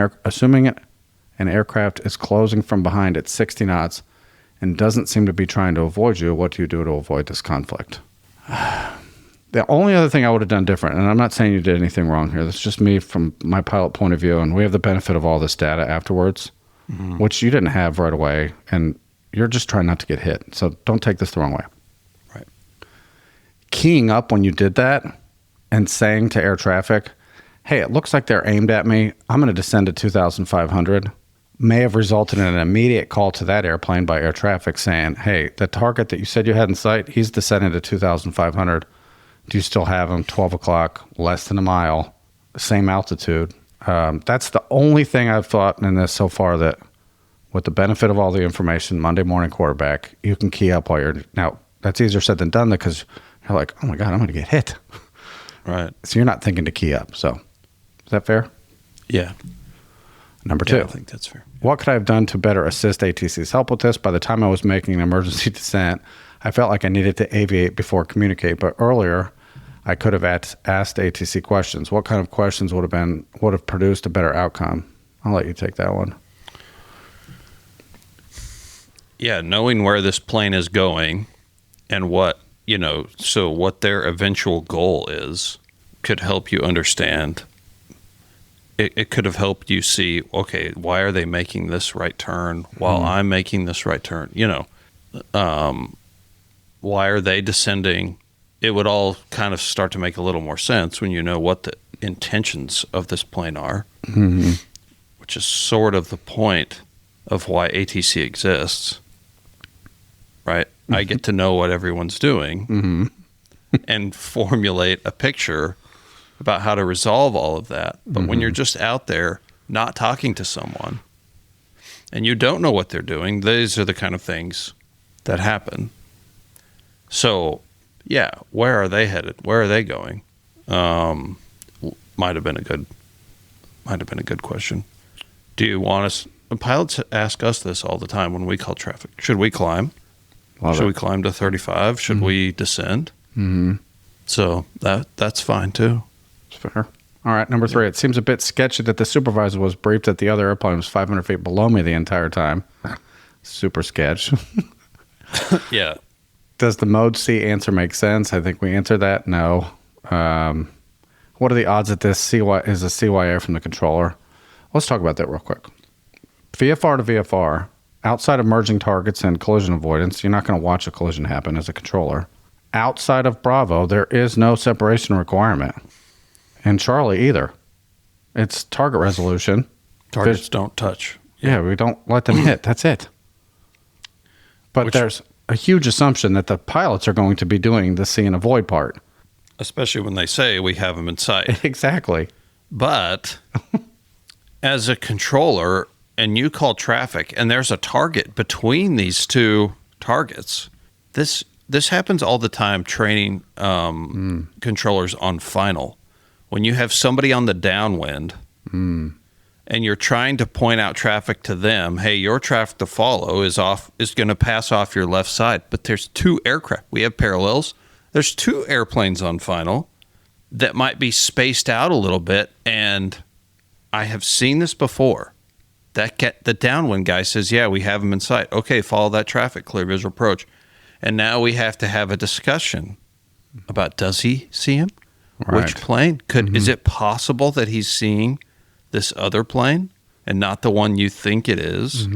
an aircraft is closing from behind at 60 knots and doesn't seem to be trying to avoid you, what do you do to avoid this conflict? The only other thing I would have done different, and I'm not saying you did anything wrong here, this is just me from my pilot point of view, and we have the benefit of all this data afterwards, which you didn't have right away, and you're just trying not to get hit. So don't take this the wrong way. Right. Keying up when you did that and saying to air traffic, hey, it looks like they're aimed at me. I'm going to descend to 2,500, may have resulted in an immediate call to that airplane by air traffic saying, hey, the target that you said you had in sight, he's descending to 2,500. Do you still have him? 12 o'clock, less than a mile, same altitude. That's the only thing I've thought in this so far, that with the benefit of all the information, Monday morning quarterback, you can key up while you're... Now, that's easier said than done because you're like, oh my God, I'm going to get hit. Right. So you're not thinking to key up. So Is that fair? Yeah. Number 2. Yeah, I think that's fair. What could I have done to better assist ATC's help with this? By the time I was making an emergency descent, I felt like I needed to aviate before communicate, but earlier I could have asked ATC questions. What kind of questions would have produced a better outcome? I'll let you take that one. Yeah, knowing where this plane is going and what their eventual goal is could help you understand. It could have helped you see, okay, why are they making this right turn while I'm making this right turn? Why are they descending? It would all kind of start to make a little more sense when you know what the intentions of this plane are, which is sort of the point of why ATC exists, right? I get to know what everyone's doing and formulate a picture about how to resolve all of that. But when you're just out there not talking to someone and you don't know what they're doing, these are the kind of things that happen. So, yeah, where are they headed? Where are they going? Might have been a good question. Do you want us? Pilots ask us this all the time when we call traffic. Should we climb? Should we climb to 35? Should we descend? So that's fine too. Fair. All right, number 3. It seems a bit sketchy that the supervisor was briefed that the other airplane was 500 feet below me the entire time. Super sketch. Yeah. Does the mode C answer make sense? I think we answered that. No. What are the odds that this is a CYA from the controller? Let's talk about that real quick. VFR to VFR, outside of merging targets and collision avoidance, you're not going to watch a collision happen as a controller. Outside of Bravo, there is no separation requirement. And Charlie either. It's target resolution. Targets don't touch. Yeah, we don't let them hit. That's it. But there's a huge assumption that the pilots are going to be doing the see and avoid part. Especially when they say we have them in sight. Exactly. But as a controller, and you call traffic, and there's a target between these two targets, this happens all the time training controllers on final. When you have somebody on the downwind and you're trying to point out traffic to them, hey, your traffic to follow is going to pass off your left side, but there's 2 aircraft. We have parallels. There's 2 airplanes on final that might be spaced out a little bit, and I have seen this before. The downwind guy says, yeah, we have them in sight. Okay, follow that traffic, clear visual approach. And now we have to have a discussion about, does he see him? Right. Which plane? Is it possible that he's seeing this other plane and not the one you think it is?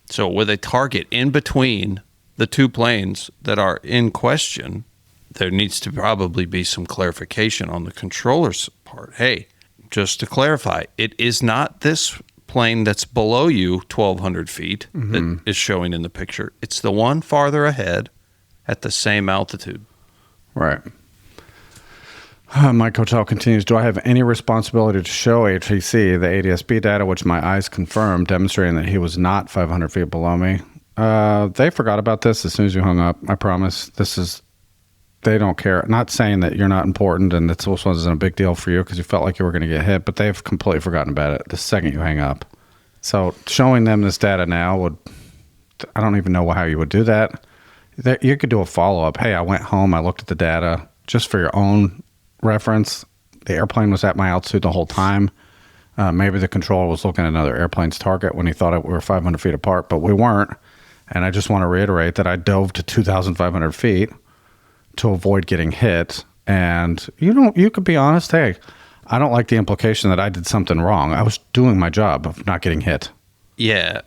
So with a target in between the 2 planes that are in question, there needs to probably be some clarification on the controller's part. Hey, just to clarify, it is not this plane that's below you 1,200 feet that is showing in the picture. It's the one farther ahead at the same altitude. Right. Mike Hotel continues, do I have any responsibility to show HEC the ADS-B data, which my eyes confirmed, demonstrating that he was not 500 feet below me? They forgot about this as soon as you hung up. I promise. They don't care. Not saying that you're not important and this wasn't a big deal for you because you felt like you were going to get hit, but they've completely forgotten about it the second you hang up. So showing them this data now I don't even know how you would do that. You could do a follow-up. Hey, I went home, I looked at the data just for your own reference. The airplane was at my altitude the whole time. Maybe the controller was looking at another airplane's target when he thought we were 500 feet apart, but we weren't. And I just want to reiterate that I dove to 2,500 feet to avoid getting hit. And you could be honest. Hey, I don't like the implication that I did something wrong. I was doing my job of not getting hit. Yeah.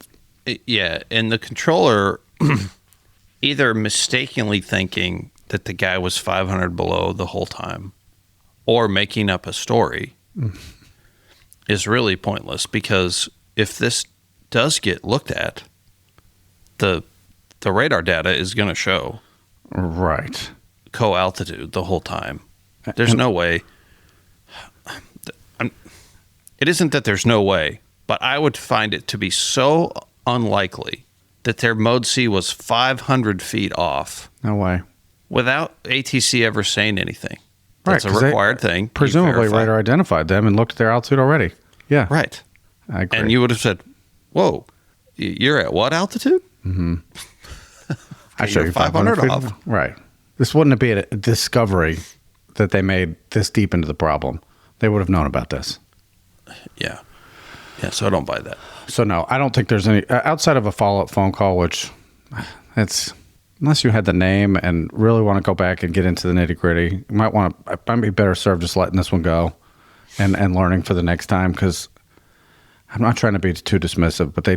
Yeah. And the controller either mistakenly thinking that the guy was 500 below the whole time or making up a story is really pointless, because if this does get looked at, the radar data is going to show right co-altitude the whole time. There's no way. It isn't that there's no way, but I would find it to be so unlikely that their mode C was 500 feet off. No way. Without ATC ever saying anything. That's a 'cause they required thing. You Presumably, verify. radar identified them and looked at their altitude already. Yeah. Right. I agree. And you would have said, whoa, you're at what altitude? I show you're you 500 feet. off. Right. This wouldn't have been a discovery that they made this deep into the problem. They would have known about this. Yeah. Yeah, so I don't buy that. So no, I don't think there's any outside of a follow-up phone call, which it's unless you had the name and really want to go back and get into the nitty-gritty, you might be better served just letting this one go and learning for the next time, because I'm not trying to be too dismissive, but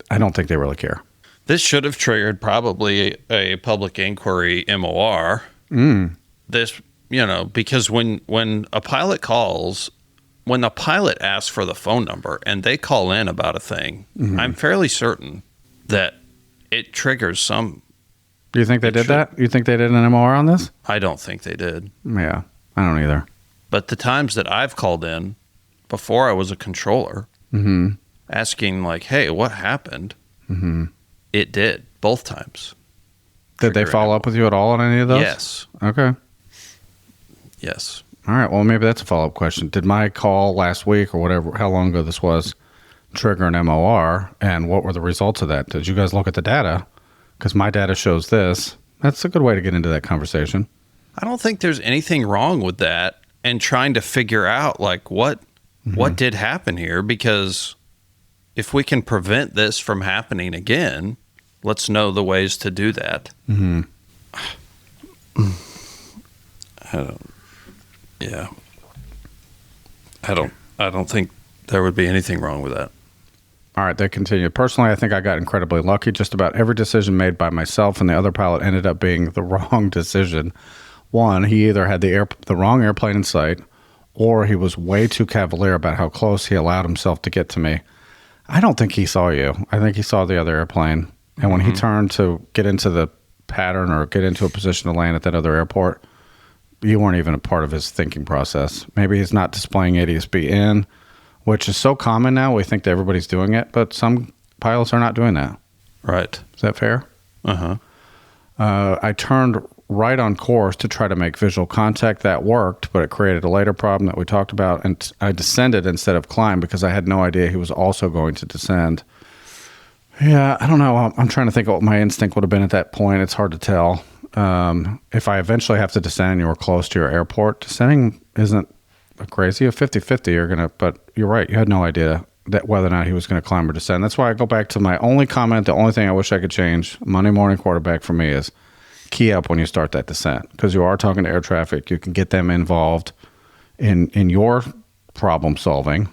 I don't think they really care. This should have triggered probably a public inquiry MOR. This, because when a pilot calls, when the pilot asks for the phone number and they call in about a thing, I'm fairly certain that it triggers some. Do you think they did that? You think they did an MOR on this? I don't think they did. Yeah, I don't either. But the times that I've called in before I was a controller, asking like, hey, what happened? It did both times. Did they follow up with you at all on any of those? Yes. Okay. Yes. All right. Well, maybe that's a follow-up question. Did my call last week or whatever, how long ago this was, trigger an MOR? And what were the results of that? Did you guys look at the data? Because my data shows this. That's a good way to get into that conversation. I don't think there's anything wrong with that and trying to figure out like what did happen here, because if we can prevent this from happening again, let's know the ways to do that. I don't think there would be anything wrong with that. All right, they continue. Personally, I think I got incredibly lucky. Just about every decision made by myself and the other pilot ended up being the wrong decision. One, he either had the wrong airplane in sight, or he was way too cavalier about how close he allowed himself to get to me. I don't think he saw you. I think he saw the other airplane. And when he turned to get into the pattern or get into a position to land at that other airport, you weren't even a part of his thinking process. Maybe he's not displaying ADS-B in, which is so common now. We think that everybody's doing it, but some pilots are not doing that. Right. Is that fair? I turned right on course to try to make visual contact. That worked, but it created a later problem that we talked about, and I descended instead of climbed because I had no idea he was also going to descend. Yeah, I don't know. I'm trying to think of what my instinct would have been at that point. It's hard to tell. If I eventually have to descend and you were close to your airport, descending isn't crazy. A 50-50, but you're right. You had no idea that whether or not he was going to climb or descend. That's why I go back to my only comment. The only thing I wish I could change, Monday morning quarterback for me, is key up when you start that descent, because you are talking to air traffic. You can get them involved in your problem solving,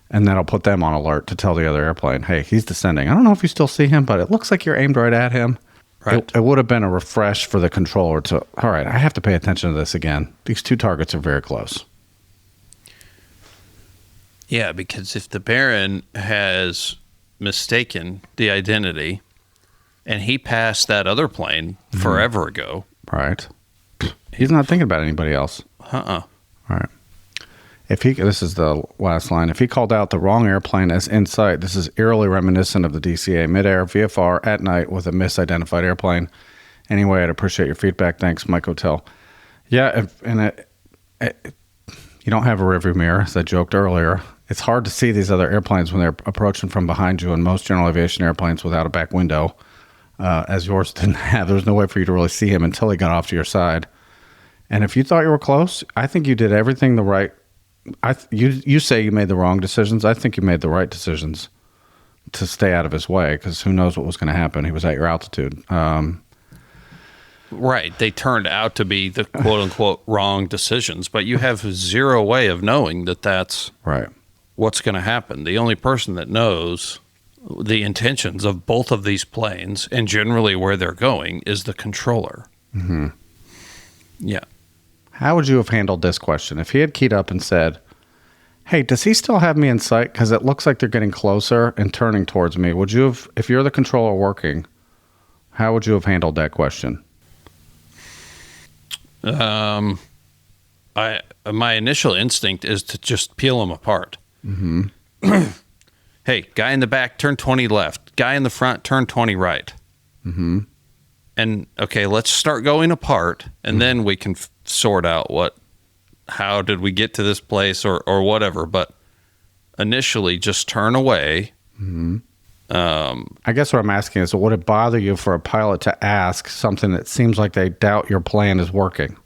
and that'll put them on alert to tell the other airplane, hey, he's descending. I don't know if you still see him, but it looks like you're aimed right at him. Right. It would have been a refresh for the controller to, all right, I have to pay attention to this again. These two targets are very close. Yeah, because if the Baron has mistaken the identity and he passed that other plane forever ago. Right. He's not thinking about anybody else. All right. This is the last line. If he called out the wrong airplane as in sight, this is eerily reminiscent of the DCA midair VFR at night with a misidentified airplane. Anyway, I'd appreciate your feedback. Thanks, Mike Hotel. Yeah, you don't have a rearview mirror, as I joked earlier. It's hard to see these other airplanes when they're approaching from behind you, and most general aviation airplanes without a back window, as yours didn't have. There was no way for you to really see him until he got off to your side. And if you thought you were close, I think you did everything the right. You say you made the wrong decisions. I think you made the right decisions to stay out of his way, because who knows what was going to happen. He was at your altitude. Right. They turned out to be the quote-unquote wrong decisions, but you have zero way of knowing that that's right. What's going to happen. The only person that knows the intentions of both of these planes and generally where they're going is the controller. Yeah. How would you have handled this question? If he had keyed up and said, hey, does he still have me in sight? Because it looks like they're getting closer and turning towards me. Would you have, if you're the controller working, how would you have handled that question? My initial instinct is to just peel them apart. Hey, guy in the back, turn 20 left. Guy in the front, turn 20 right. And, okay, let's start going apart, and then we can sort out what how did we get to this place or whatever, but initially just turn away. I guess what I'm asking is, would it bother you for a pilot to ask something that seems like they doubt your plan is working?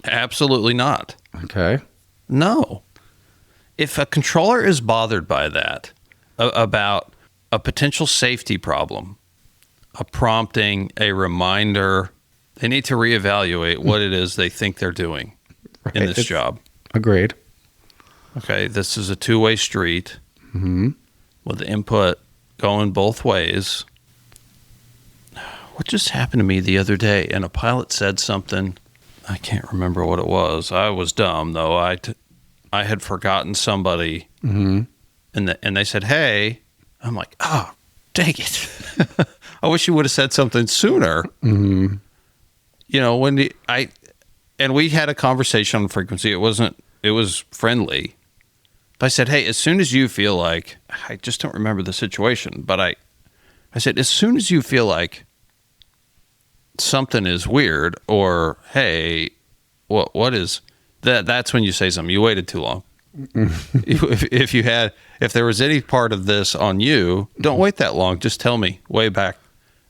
Absolutely not. Okay. No. If a controller is bothered by that, about a potential safety problem, a prompting, a reminder, they need to reevaluate what it is they think they're doing in this job. Agreed. Okay, this is a two-way street with input going both ways. What just happened to me the other day? And a pilot said something. I can't remember what it was. I was dumb, though. I had forgotten somebody, and they said, "Hey." I'm like, "Oh, dang it. I wish you would have said something sooner." You know, and we had a conversation on frequency. It was friendly. But I said, "Hey, as soon as you feel like," I just don't remember the situation, but I said, "As soon as you feel like something is weird, or hey, what is that?" That's when you say something. You waited too long. If there was any part of this on you, don't wait that long. Just tell me way back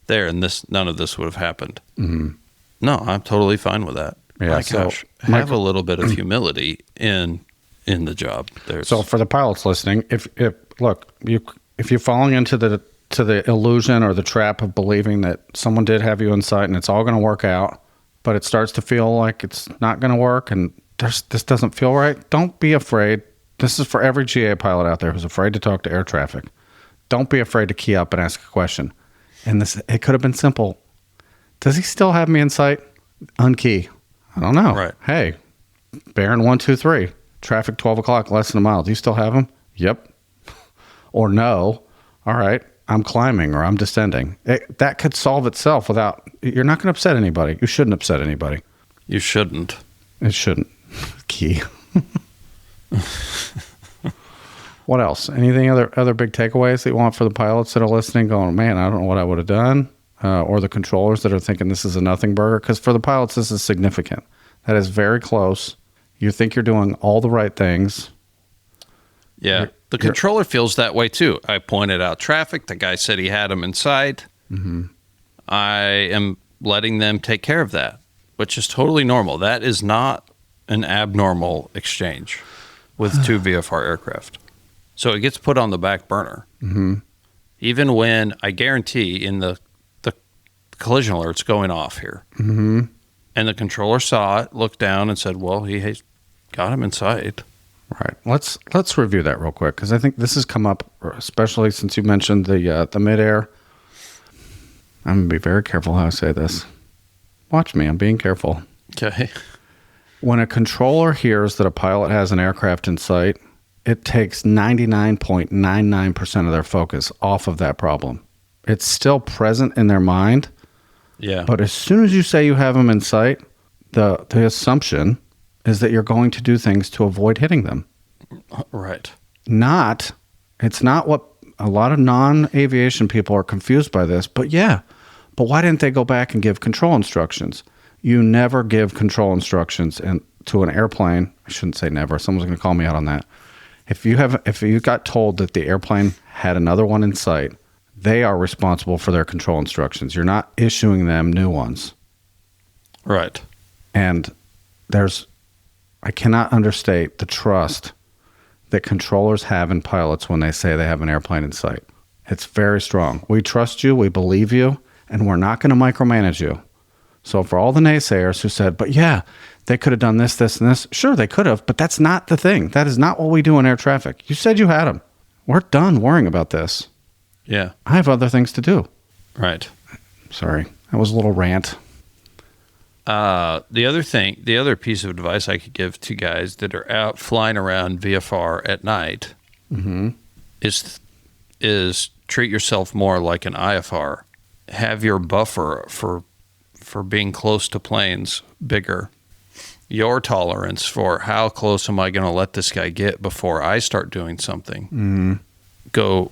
there, and none of this would have happened. No, I'm totally fine with that. Yeah, My so gosh, have a little bit of humility in the job. So for the pilots listening, if you're falling into the illusion or the trap of believing that someone did have you in sight and it's all going to work out, but it starts to feel like it's not going to work and this doesn't feel right, don't be afraid. This is for every GA pilot out there who's afraid to talk to air traffic. Don't be afraid to key up and ask a question. And it could have been simple. Does he still have me in sight? Unkey. I don't know. Right. Hey, Baron 123, traffic 12 o'clock, less than a mile. Do you still have him? Yep. Or no. All right. I'm climbing or I'm descending. That could solve itself without, you're not going to upset anybody. You shouldn't upset anybody. You shouldn't. It shouldn't. Key. What else? Anything other big takeaways that you want for the pilots that are listening going, man, I don't know what I would have done? Or the controllers that are thinking this is a nothing burger? Because for the pilots, this is significant. That is very close. You think you're doing all the right things. Yeah. The controller feels that way too. I pointed out traffic. The guy said he had him in sight. I am letting them take care of that, which is totally normal. That is not an abnormal exchange with two VFR aircraft. So it gets put on the back burner. Even when, I guarantee, in the collision alert's going off here. And the controller saw it, looked down, and said, well, he has got him in sight. Right. Let's review that real quick, because I think this has come up, especially since you mentioned the midair. I'm going to be very careful how I say this. Watch me. I'm being careful. Okay. When a controller hears that a pilot has an aircraft in sight, it takes 99.99% of their focus off of that problem. It's still present in their mind. Yeah. But as soon as you say you have them in sight, the assumption is that you're going to do things to avoid hitting them. Right. It's not what a lot of non-aviation people are confused by this, but why didn't they go back and give control instructions? You never give control instructions to an airplane. I shouldn't say never. Someone's going to call me out on that. If you got told that the airplane had another one in sight, they are responsible for their control instructions. You're not issuing them new ones. Right. And I cannot understate the trust that controllers have in pilots when they say they have an airplane in sight. It's very strong. We trust you, we believe you, and we're not going to micromanage you. So for all the naysayers who said, but yeah, they could have done this, this, and this. Sure, they could have, but that's not the thing. That is not what we do in air traffic. You said you had them. We're done worrying about this. Yeah. I have other things to do. Right. Sorry. That was a little rant. The other piece of advice I could give to guys that are out flying around VFR at night is treat yourself more like an IFR. Have your buffer for being close to planes bigger. Your tolerance for how close am I going to let this guy get before I start doing something go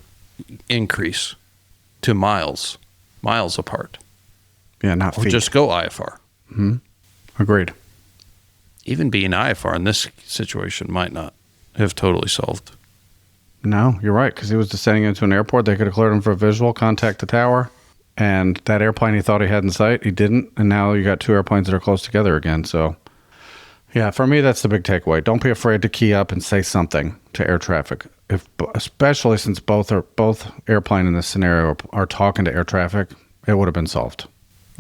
increase to miles apart. Yeah, not feet. Or just go IFR. Agreed. even being IFR in this situation might not have totally solved. No, you're right, because he was descending into an airport. They could have cleared him for a visual, contact the tower, and that airplane he thought he had in sight, he didn't, and now you got two airplanes that are close together again. So, yeah, for me, that's the big takeaway. Don't be afraid to key up and say something to air traffic, especially since both airplane in this scenario are talking to air traffic. It would have been solved.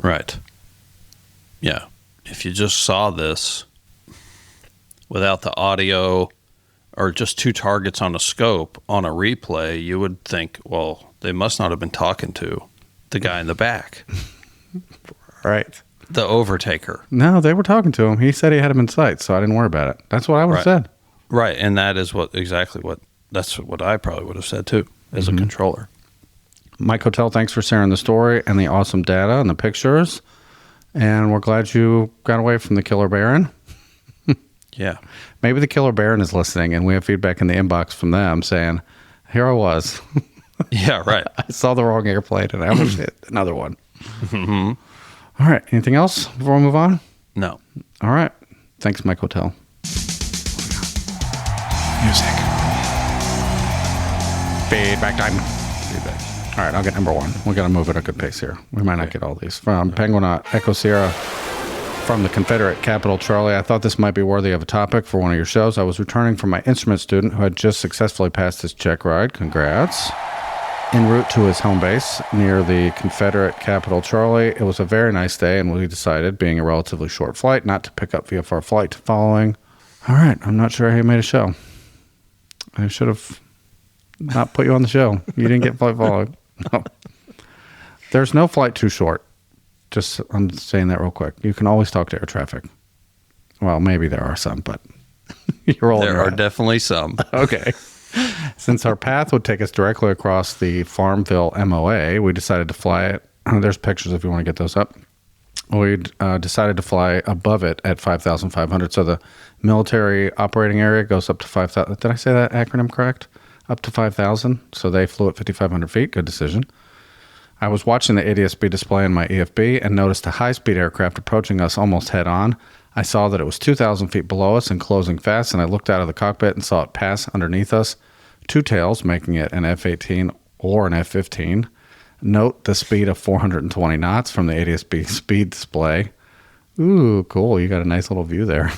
Right. Yeah. If you just saw this without the audio or just two targets on a scope on a replay, you would think, well, they must not have been talking to the guy in the back. Right. The overtaker. No, they were talking to him. He said he had him in sight, so I didn't worry about it. That's what I would have said. Right. And that is that's what I probably would have said too as a controller. Mike Hotel, thanks for sharing the story and the awesome data and the pictures. And we're glad you got away from the killer Baron. Yeah. Maybe the killer Baron is listening and we have feedback in the inbox from them saying, here I was. Yeah, right. I saw the wrong airplane and I almost hit another one. All right. Anything else before we move on? No. All right. Thanks, Mike Hotel. Music. Feedback time. Feedback. All right, I'll get number one. We got to move at a good pace here. We might not get all these. From Penguinaut, Echo Sierra, from the Confederate capital, Charlie. I thought this might be worthy of a topic for one of your shows. I was returning from my instrument student who had just successfully passed his check ride. Congrats. En route to his home base near the Confederate capital, Charlie. It was a very nice day, and we decided, being a relatively short flight, not to pick up VFR flight following. All right, I'm not sure how you made a show. I should have not put you on the show. You didn't get flight following. No. There's no flight too short. Just, I'm saying that real quick. You can always talk to air traffic. Well, maybe there are some, but you're all There are definitely some. Okay. Since our path would take us directly across the Farmville MOA, we decided to fly it. There's pictures if you want to get those up. We decided to fly above it at 5,500. So the military operating area goes up to 5,000. Did I say that acronym correct? Up to 5,000. So they flew at 5,500 feet. Good decision. I was watching the ADS-B display in my EFB and noticed a high-speed aircraft approaching us almost head-on. I saw that it was 2,000 feet below us and closing fast, and I looked out of the cockpit and saw it pass underneath us. Two tails, making it an F-18 or an F-15. Note the speed of 420 knots from the ADS-B speed display. Ooh, cool. You got a nice little view there.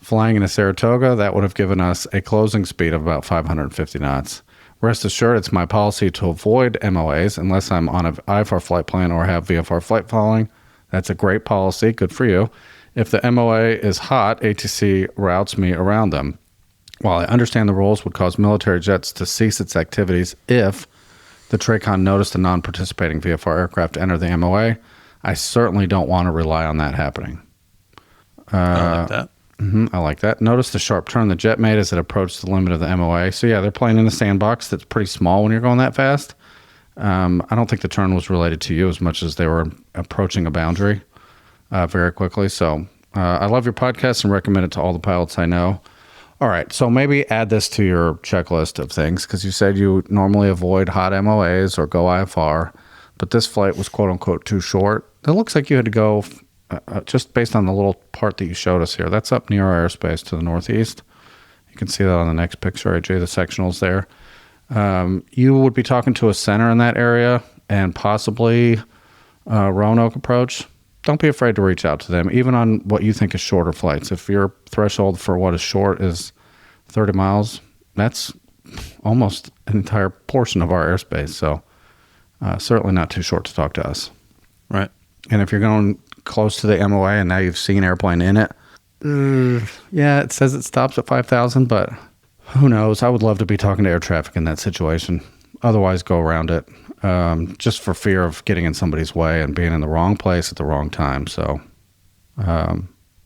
Flying in a Saratoga, that would have given us a closing speed of about 550 knots. Rest assured, it's my policy to avoid MOAs unless I'm on an IFR flight plan or have VFR flight following. That's a great policy. Good for you. If the MOA is hot, ATC routes me around them. While I understand the rules would cause military jets to cease its activities if the TRACON noticed a non-participating VFR aircraft enter the MOA, I certainly don't want to rely on that happening. I like that. I like that. Notice the sharp turn the jet made as it approached the limit of the MOA. So yeah, they're playing in a sandbox that's pretty small when you're going that fast. I don't think the turn was related to you as much as they were approaching a boundary very quickly. So I love your podcast and recommend it to all the pilots I know. All right, so maybe add this to your checklist of things because you said you normally avoid hot MOAs or go IFR, but this flight was quote-unquote too short. It looks like you had to go, just based on the little part that you showed us here, that's up near our airspace to the northeast. You can see that on the next picture, AJ, the sectionals there. You would be talking to a center in that area and possibly Roanoke approach. Don't be afraid to reach out to them, even on what you think is shorter flights. If your threshold for what is short is 30 miles, that's almost an entire portion of our airspace. So certainly not too short to talk to us. Right. And if you're going close to the MOA and now you've seen airplane in it, yeah, it says it stops at 5,000, but who knows? I would love to be talking to air traffic in that situation. Otherwise, go around it. Just for fear of getting in somebody's way and being in the wrong place at the wrong time. So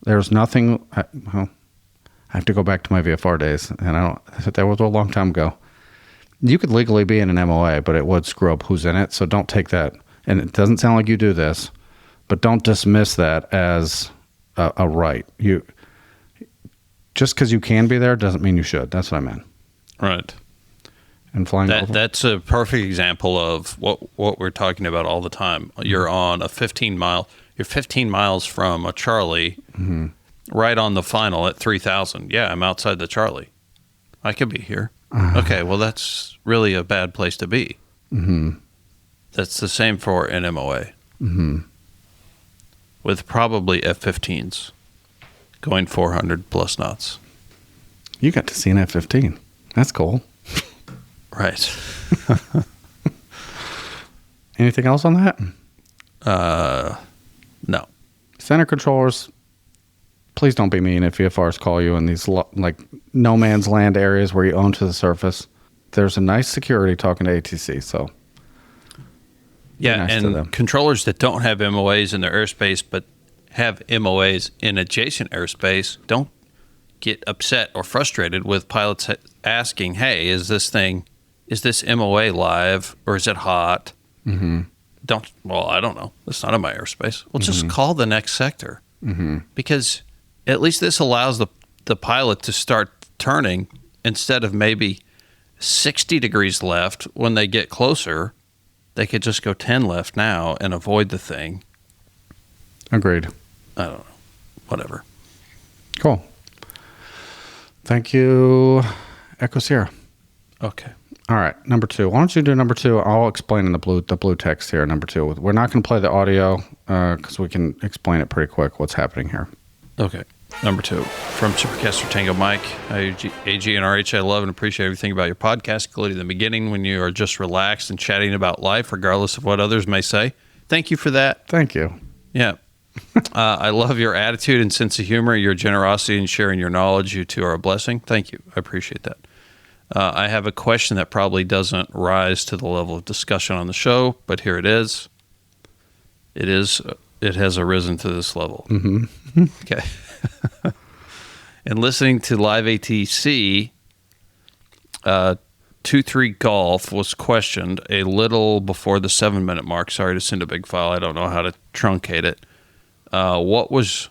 there's nothing. I have to go back to my VFR days, and that was a long time ago. You could legally be in an MOA, but it would screw up who's in it. So don't take that. And it doesn't sound like you do this, but don't dismiss that as a right. Just because you can be there doesn't mean you should. That's what I meant. Right. And flying that's a perfect example of what we're talking about all the time. You're on a 15 miles from a Charlie right on the final at 3,000. Yeah, I'm outside the Charlie. I could be here. Okay, well, that's really a bad place to be. Mm-hmm. That's the same for an MOA. Mm-hmm. With probably F-15s going 400 plus knots. You got to see an F-15. That's cool. Right. Anything else on that? No. Center controllers, please don't be mean if VFRs call you in these like no man's land areas where you own to the surface. There's a nice security talking to ATC, so yeah, nice to them. and controllers that don't have MOAs in their airspace but have MOAs in adjacent airspace don't get upset or frustrated with pilots asking, "Hey, is this MOA live or is it hot?" Mm-hmm. I don't know. It's not in my airspace. Well, just call the next sector. Mm-hmm. Because at least this allows the pilot to start turning instead of maybe 60 degrees left when they get closer. They could just go 10 left now and avoid the thing. Agreed. I don't know. Whatever. Cool. Thank you, Echo Sierra. Okay. All right, number 2. Why don't you do number 2? I'll explain in the blue text here, number 2. We're not going to play the audio because we can explain it pretty quick what's happening here. Okay. Number 2. From Supercaster Tango Mike. AG and RH, I love and appreciate everything about your podcast, including the beginning when you are just relaxed and chatting about life, regardless of what others may say. Thank you for that. Thank you. Yeah. I love your attitude and sense of humor, your generosity in sharing your knowledge. You two are a blessing. Thank you. I appreciate that. I have a question that probably doesn't rise to the level of discussion on the show, but here it is. It has arisen to this level. Mm-hmm. Okay. In listening to Live ATC, 2-3 Golf was questioned a little before the 7-minute mark. Sorry to send a big file. I don't know how to truncate it. What was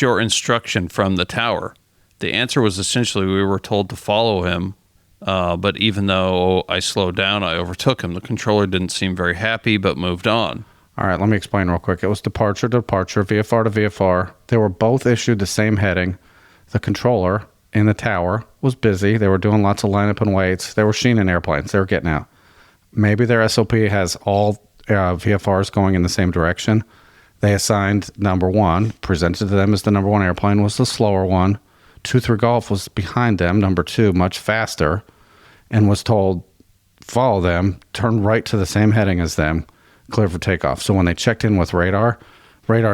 your instruction from the tower? The answer was essentially we were told to follow him. But even though I slowed down, I overtook him. The controller didn't seem very happy, but moved on. All right, let me explain real quick. It was departure to departure, VFR to VFR. They were both issued the same heading. The controller in the tower was busy. They were doing lots of lineup and waits. They were sheening airplanes. They were getting out. Maybe their SOP has all VFRs going in the same direction. They assigned number 1, presented to them as the number 1 airplane, was the slower one. 2-3 Golf was behind them, number 2, much faster, and was told, follow them, turn right to the same heading as them, clear for takeoff. So when they checked in with radar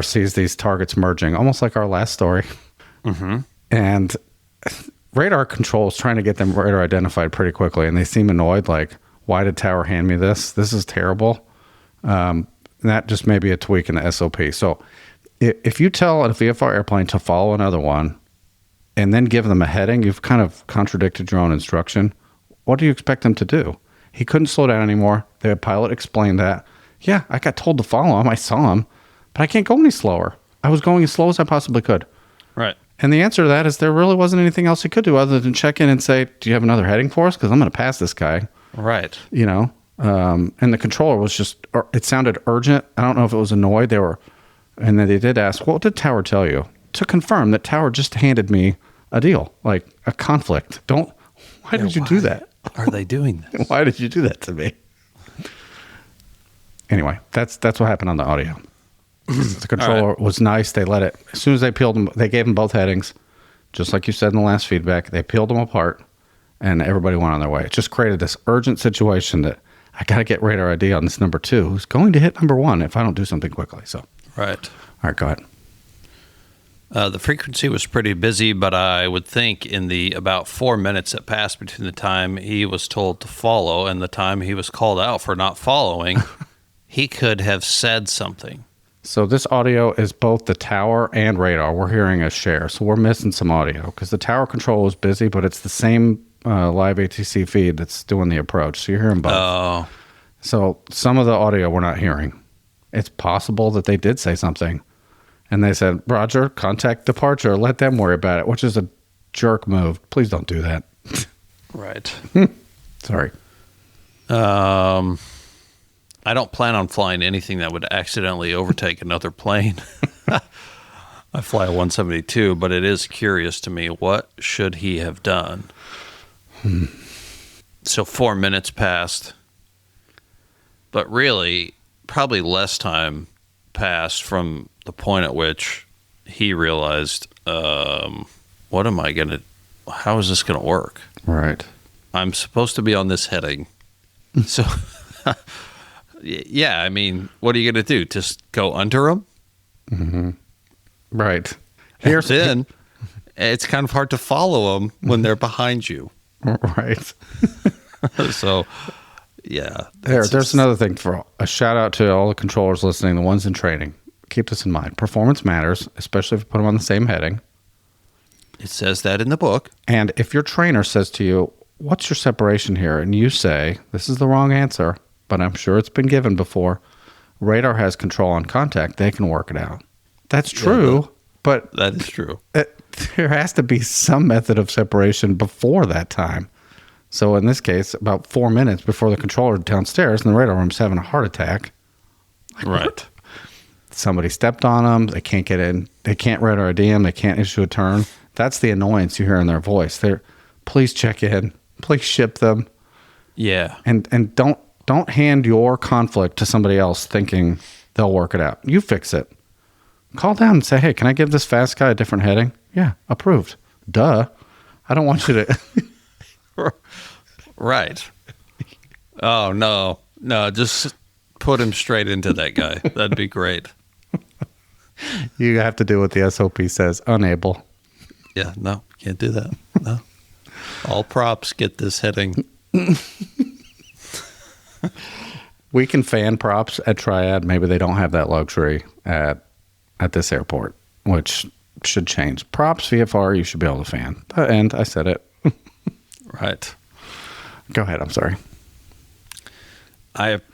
sees these targets merging, almost like our last story. Mm-hmm. And radar controls trying to get them radar identified pretty quickly, and they seem annoyed, like, why did Tower hand me this? This is terrible. That just may be a tweak in the SOP. So if you tell a VFR airplane to follow another one and then give them a heading, you've kind of contradicted your own instruction. What do you expect them to do? He couldn't slow down anymore. The pilot explained that. Yeah, I got told to follow him. I saw him, but I can't go any slower. I was going as slow as I possibly could. Right. And the answer to that is there really wasn't anything else he could do other than check in and say, do you have another heading for us? Because I'm going to pass this guy. Right. You know? And the controller was just, it sounded urgent. I don't know if it was annoyed. And then they did ask, what did Tower tell you? To confirm that Tower just handed me a deal, like a conflict. Why did you do that? Are they doing this? Why did you do that to me? Anyway, that's what happened on the audio. The controller was nice. They let it, as soon as they peeled them, they gave them both headings, just like you said in the last feedback. They peeled them apart, and everybody went on their way. It just created this urgent situation that I got to get radar ID on this number 2, who's going to hit number 1 if I don't do something quickly. So, right. All right, go ahead. The frequency was pretty busy, but I would think in the about 4 minutes that passed between the time he was told to follow and the time he was called out for not following, he could have said something. So this audio is both the tower and radar. We're hearing a share, so we're missing some audio because the tower control is busy, but it's the same live ATC feed that's doing the approach. So you're hearing both. Oh. So some of the audio we're not hearing. It's possible that they did say something. And they said, Roger, contact departure. Let them worry about it, which is a jerk move. Please don't do that. Right. Sorry. I don't plan on flying anything that would accidentally overtake another plane. I fly a 172, but it is curious to me. What should he have done? So 4 minutes passed, but really probably less time passed from the point at which he realized, what am I going to, how is this going to work? Right. I'm supposed to be on this heading. So, yeah, I mean, what are you going to do? Just go under them? Mm-hmm. Right. Then it's kind of hard to follow them when they're behind you. Right. So, yeah. There's another thing for a shout out to all the controllers listening, the ones in training. Keep this in mind. Performance matters, especially if you put them on the same heading. It says that in the book. And if your trainer says to you, what's your separation here? And you say, this is the wrong answer, but I'm sure it's been given before. Radar has control on contact. They can work it out. That's true, but that is true. There has to be some method of separation before that time. So in this case, about 4 minutes before the controller downstairs in the radar room's having a heart attack. Like, right. What? Somebody stepped on them. They can't get in. They can't radar ID them. They can't issue a turn. That's the annoyance you hear in their voice. They're, please check in. Please ship them. Yeah. And don't hand your conflict to somebody else thinking they'll work it out. You fix it. Call down and say, hey, can I give this fast guy a different heading? Yeah, approved. Duh. I don't want you to. Right. Oh, no. No, just put him straight into that guy. That'd be great. You have to do what the SOP says. Unable. Yeah, no, can't do that. No. All props get this heading. We can fan props at Triad. Maybe they don't have that luxury at this airport, which should change. Props, VFR, you should be able to fan. And I said it. Right. Go ahead. I'm sorry. Where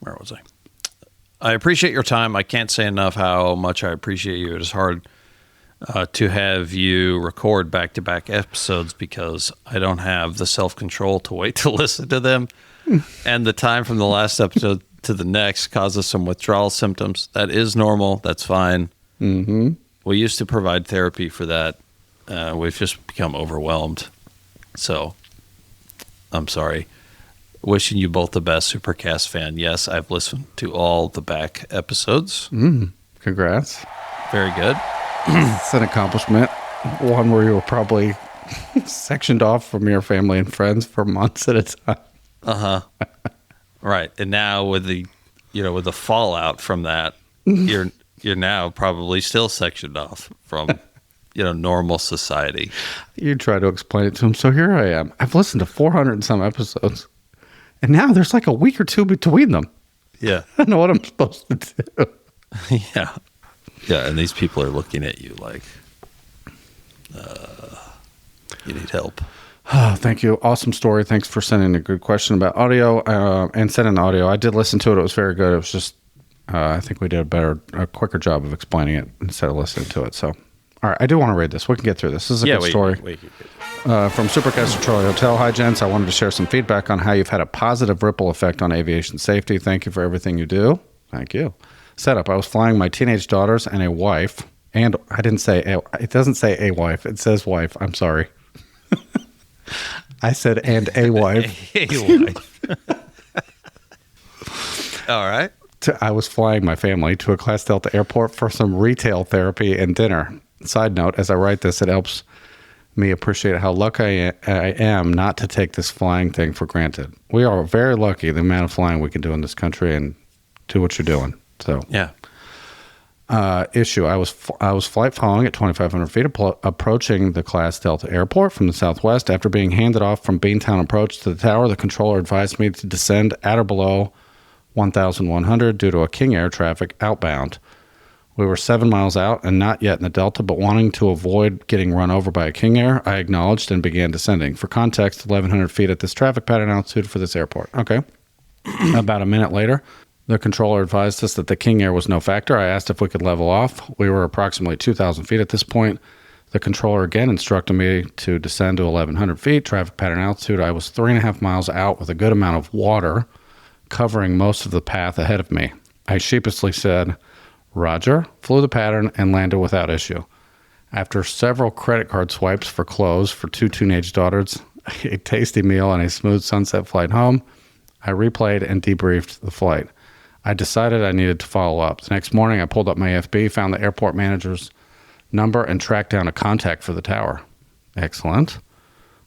was I? I appreciate your time. I can't say enough how much I appreciate you. It is hard to have you record back-to-back episodes because I don't have the self-control to wait to listen to them. And the time from the last episode to the next causes some withdrawal symptoms. That is normal. That's fine. Mm-hmm. We used to provide therapy for that. We've just become overwhelmed. So, I'm sorry. Wishing you both the best, Supercast fan. Yes, I've listened to all the back episodes. Congrats. Very good. It's an accomplishment. One where you were probably sectioned off from your family and friends for months at a time. Uh-huh. Right. And now with the fallout from that, you're now probably still sectioned off from, normal society. You try to explain it to him. So here I am. I've listened to 400 and some episodes. And now there's like a week or two between them. Yeah. I don't know what I'm supposed to do. Yeah. Yeah. And these people are looking at you like, you need help. Oh, thank you. Awesome story. Thanks for sending a good question about audio and sending the audio. I did listen to it. It was very good. It was just, I think we did a quicker job of explaining it instead of listening to it. So, all right. I do want to read this. We can get through this. This is a good story. From Supercaster Charlie Hotel. Hi, gents. I wanted to share some feedback on how you've had a positive ripple effect on aviation safety. Thank you for everything you do. Thank you. Setup. I was flying my teenage daughters and a wife. And I didn't say, it doesn't say a wife. It says wife. I'm sorry. I said, and a wife. A wife. All right. I was flying my family to a Class Delta airport for some retail therapy and dinner. Side note, as I write this, it helps me appreciate how lucky I am not to take this flying thing for granted. We are very lucky the amount of flying we can do in this country and do what you're doing. So yeah. Issue. I was flight following at 2,500 feet, approaching the Class Delta airport from the southwest. After being handed off from Beantown approach to the tower, the controller advised me to descend at or below 1,100 due to a King Air traffic outbound. We were 7 miles out and not yet in the Delta, but wanting to avoid getting run over by a King Air, I acknowledged and began descending. For context, 1,100 feet at this traffic pattern altitude for this airport. Okay. About a minute later, the controller advised us that the King Air was no factor. I asked if we could level off. We were approximately 2,000 feet at this point. The controller again instructed me to descend to 1,100 feet, traffic pattern altitude. I was 3.5 miles out with a good amount of water covering most of the path ahead of me. I sheepishly said, Roger flew the pattern and landed without issue. After several credit card swipes for clothes for two teenage daughters, a tasty meal, and a smooth sunset flight home, I replayed and debriefed the flight. I decided I needed to follow up. The next morning, I pulled up my FB, found the airport manager's number, and tracked down a contact for the tower. Excellent.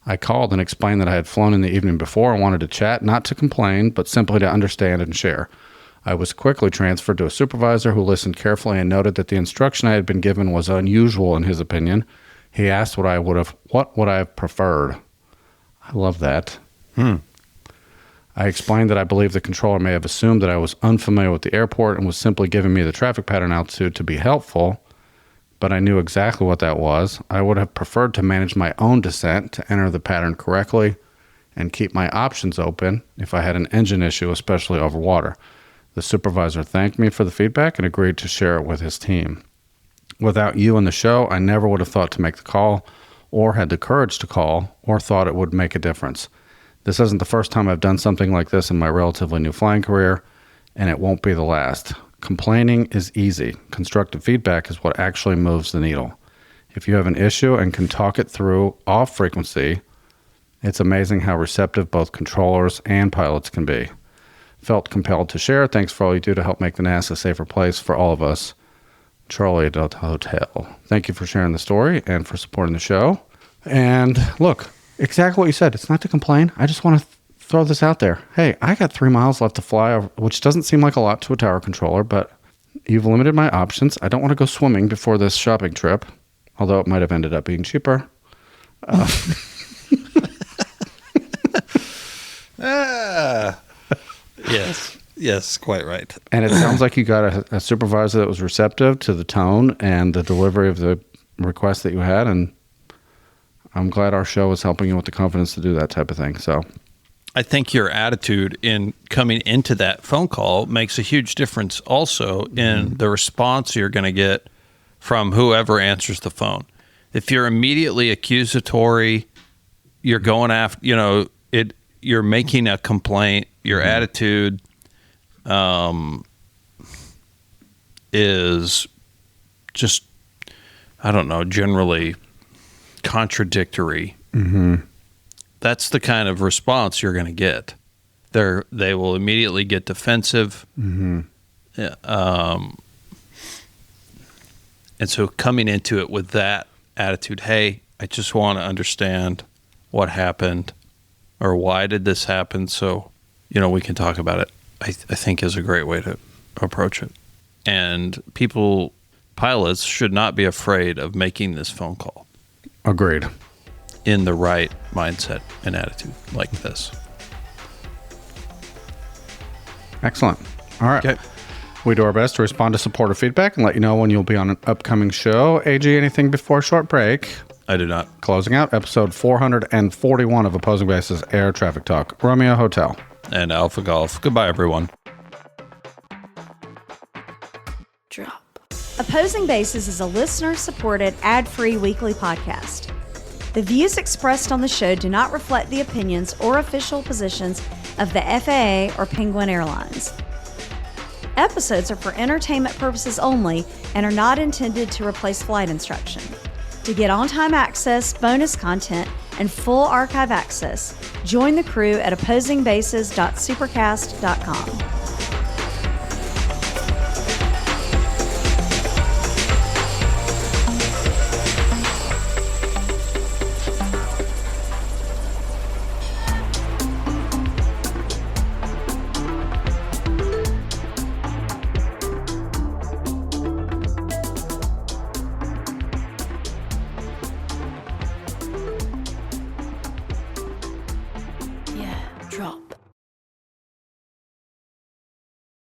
I called and explained that I had flown in the evening before and wanted to chat, not to complain, but simply to understand and share. I was quickly transferred to a supervisor who listened carefully and noted that the instruction I had been given was unusual in his opinion. He asked what would I have preferred. I love that. I explained that I believe the controller may have assumed that I was unfamiliar with the airport and was simply giving me the traffic pattern altitude to be helpful, but I knew exactly what that was. I would have preferred to manage my own descent to enter the pattern correctly and keep my options open if I had an engine issue, especially over water. The supervisor thanked me for the feedback and agreed to share it with his team. Without you in the show, I never would have thought to make the call or had the courage to call or thought it would make a difference. This isn't the first time I've done something like this in my relatively new flying career, and it won't be the last. Complaining is easy. Constructive feedback is what actually moves the needle. If you have an issue and can talk it through off frequency, it's amazing how receptive both controllers and pilots can be. Felt compelled to share. Thanks for all you do to help make the NASA a safer place for all of us. Charlie Hotel. Thank you for sharing the story and for supporting the show. And look, exactly what you said. It's not to complain. I just want to throw this out there. Hey, I got 3 miles left to fly, which doesn't seem like a lot to a tower controller, but you've limited my options. I don't want to go swimming before this shopping trip, although it might have ended up being cheaper. Yes, quite right. And it sounds like you got a supervisor that was receptive to the tone and the delivery of the request that you had, and I'm glad our show is helping you with the confidence to do that type of thing. So I think your attitude in coming into that phone call makes a huge difference also in the response you're going to get from whoever answers the phone. If you're immediately accusatory, you're going after, you're making a complaint, your attitude is just, I don't know, generally contradictory. That's the kind of response you're going to get. They will immediately get defensive. And so coming into it with that attitude, hey, I just want to understand what happened or why did this happen so, we can talk about it, I think is a great way to approach it. And pilots should not be afraid of making this phone call. Agreed. In the right mindset and attitude like this. Excellent. All right. Okay. We do our best to respond to supporter feedback and let you know when you'll be on an upcoming show. AG, anything before a short break? I do not. Closing out episode 441 of Opposing Bases Air Traffic Talk. Romeo Hotel. And Alpha Golf. Goodbye, everyone. Drop. Opposing Bases is a listener-supported, ad-free weekly podcast. The views expressed on the show do not reflect the opinions or official positions of the FAA or Penguin Airlines. Episodes are for entertainment purposes only and are not intended to replace flight instruction. To get on-time access, bonus content, and full archive access, join the crew at opposingbases.supercast.com.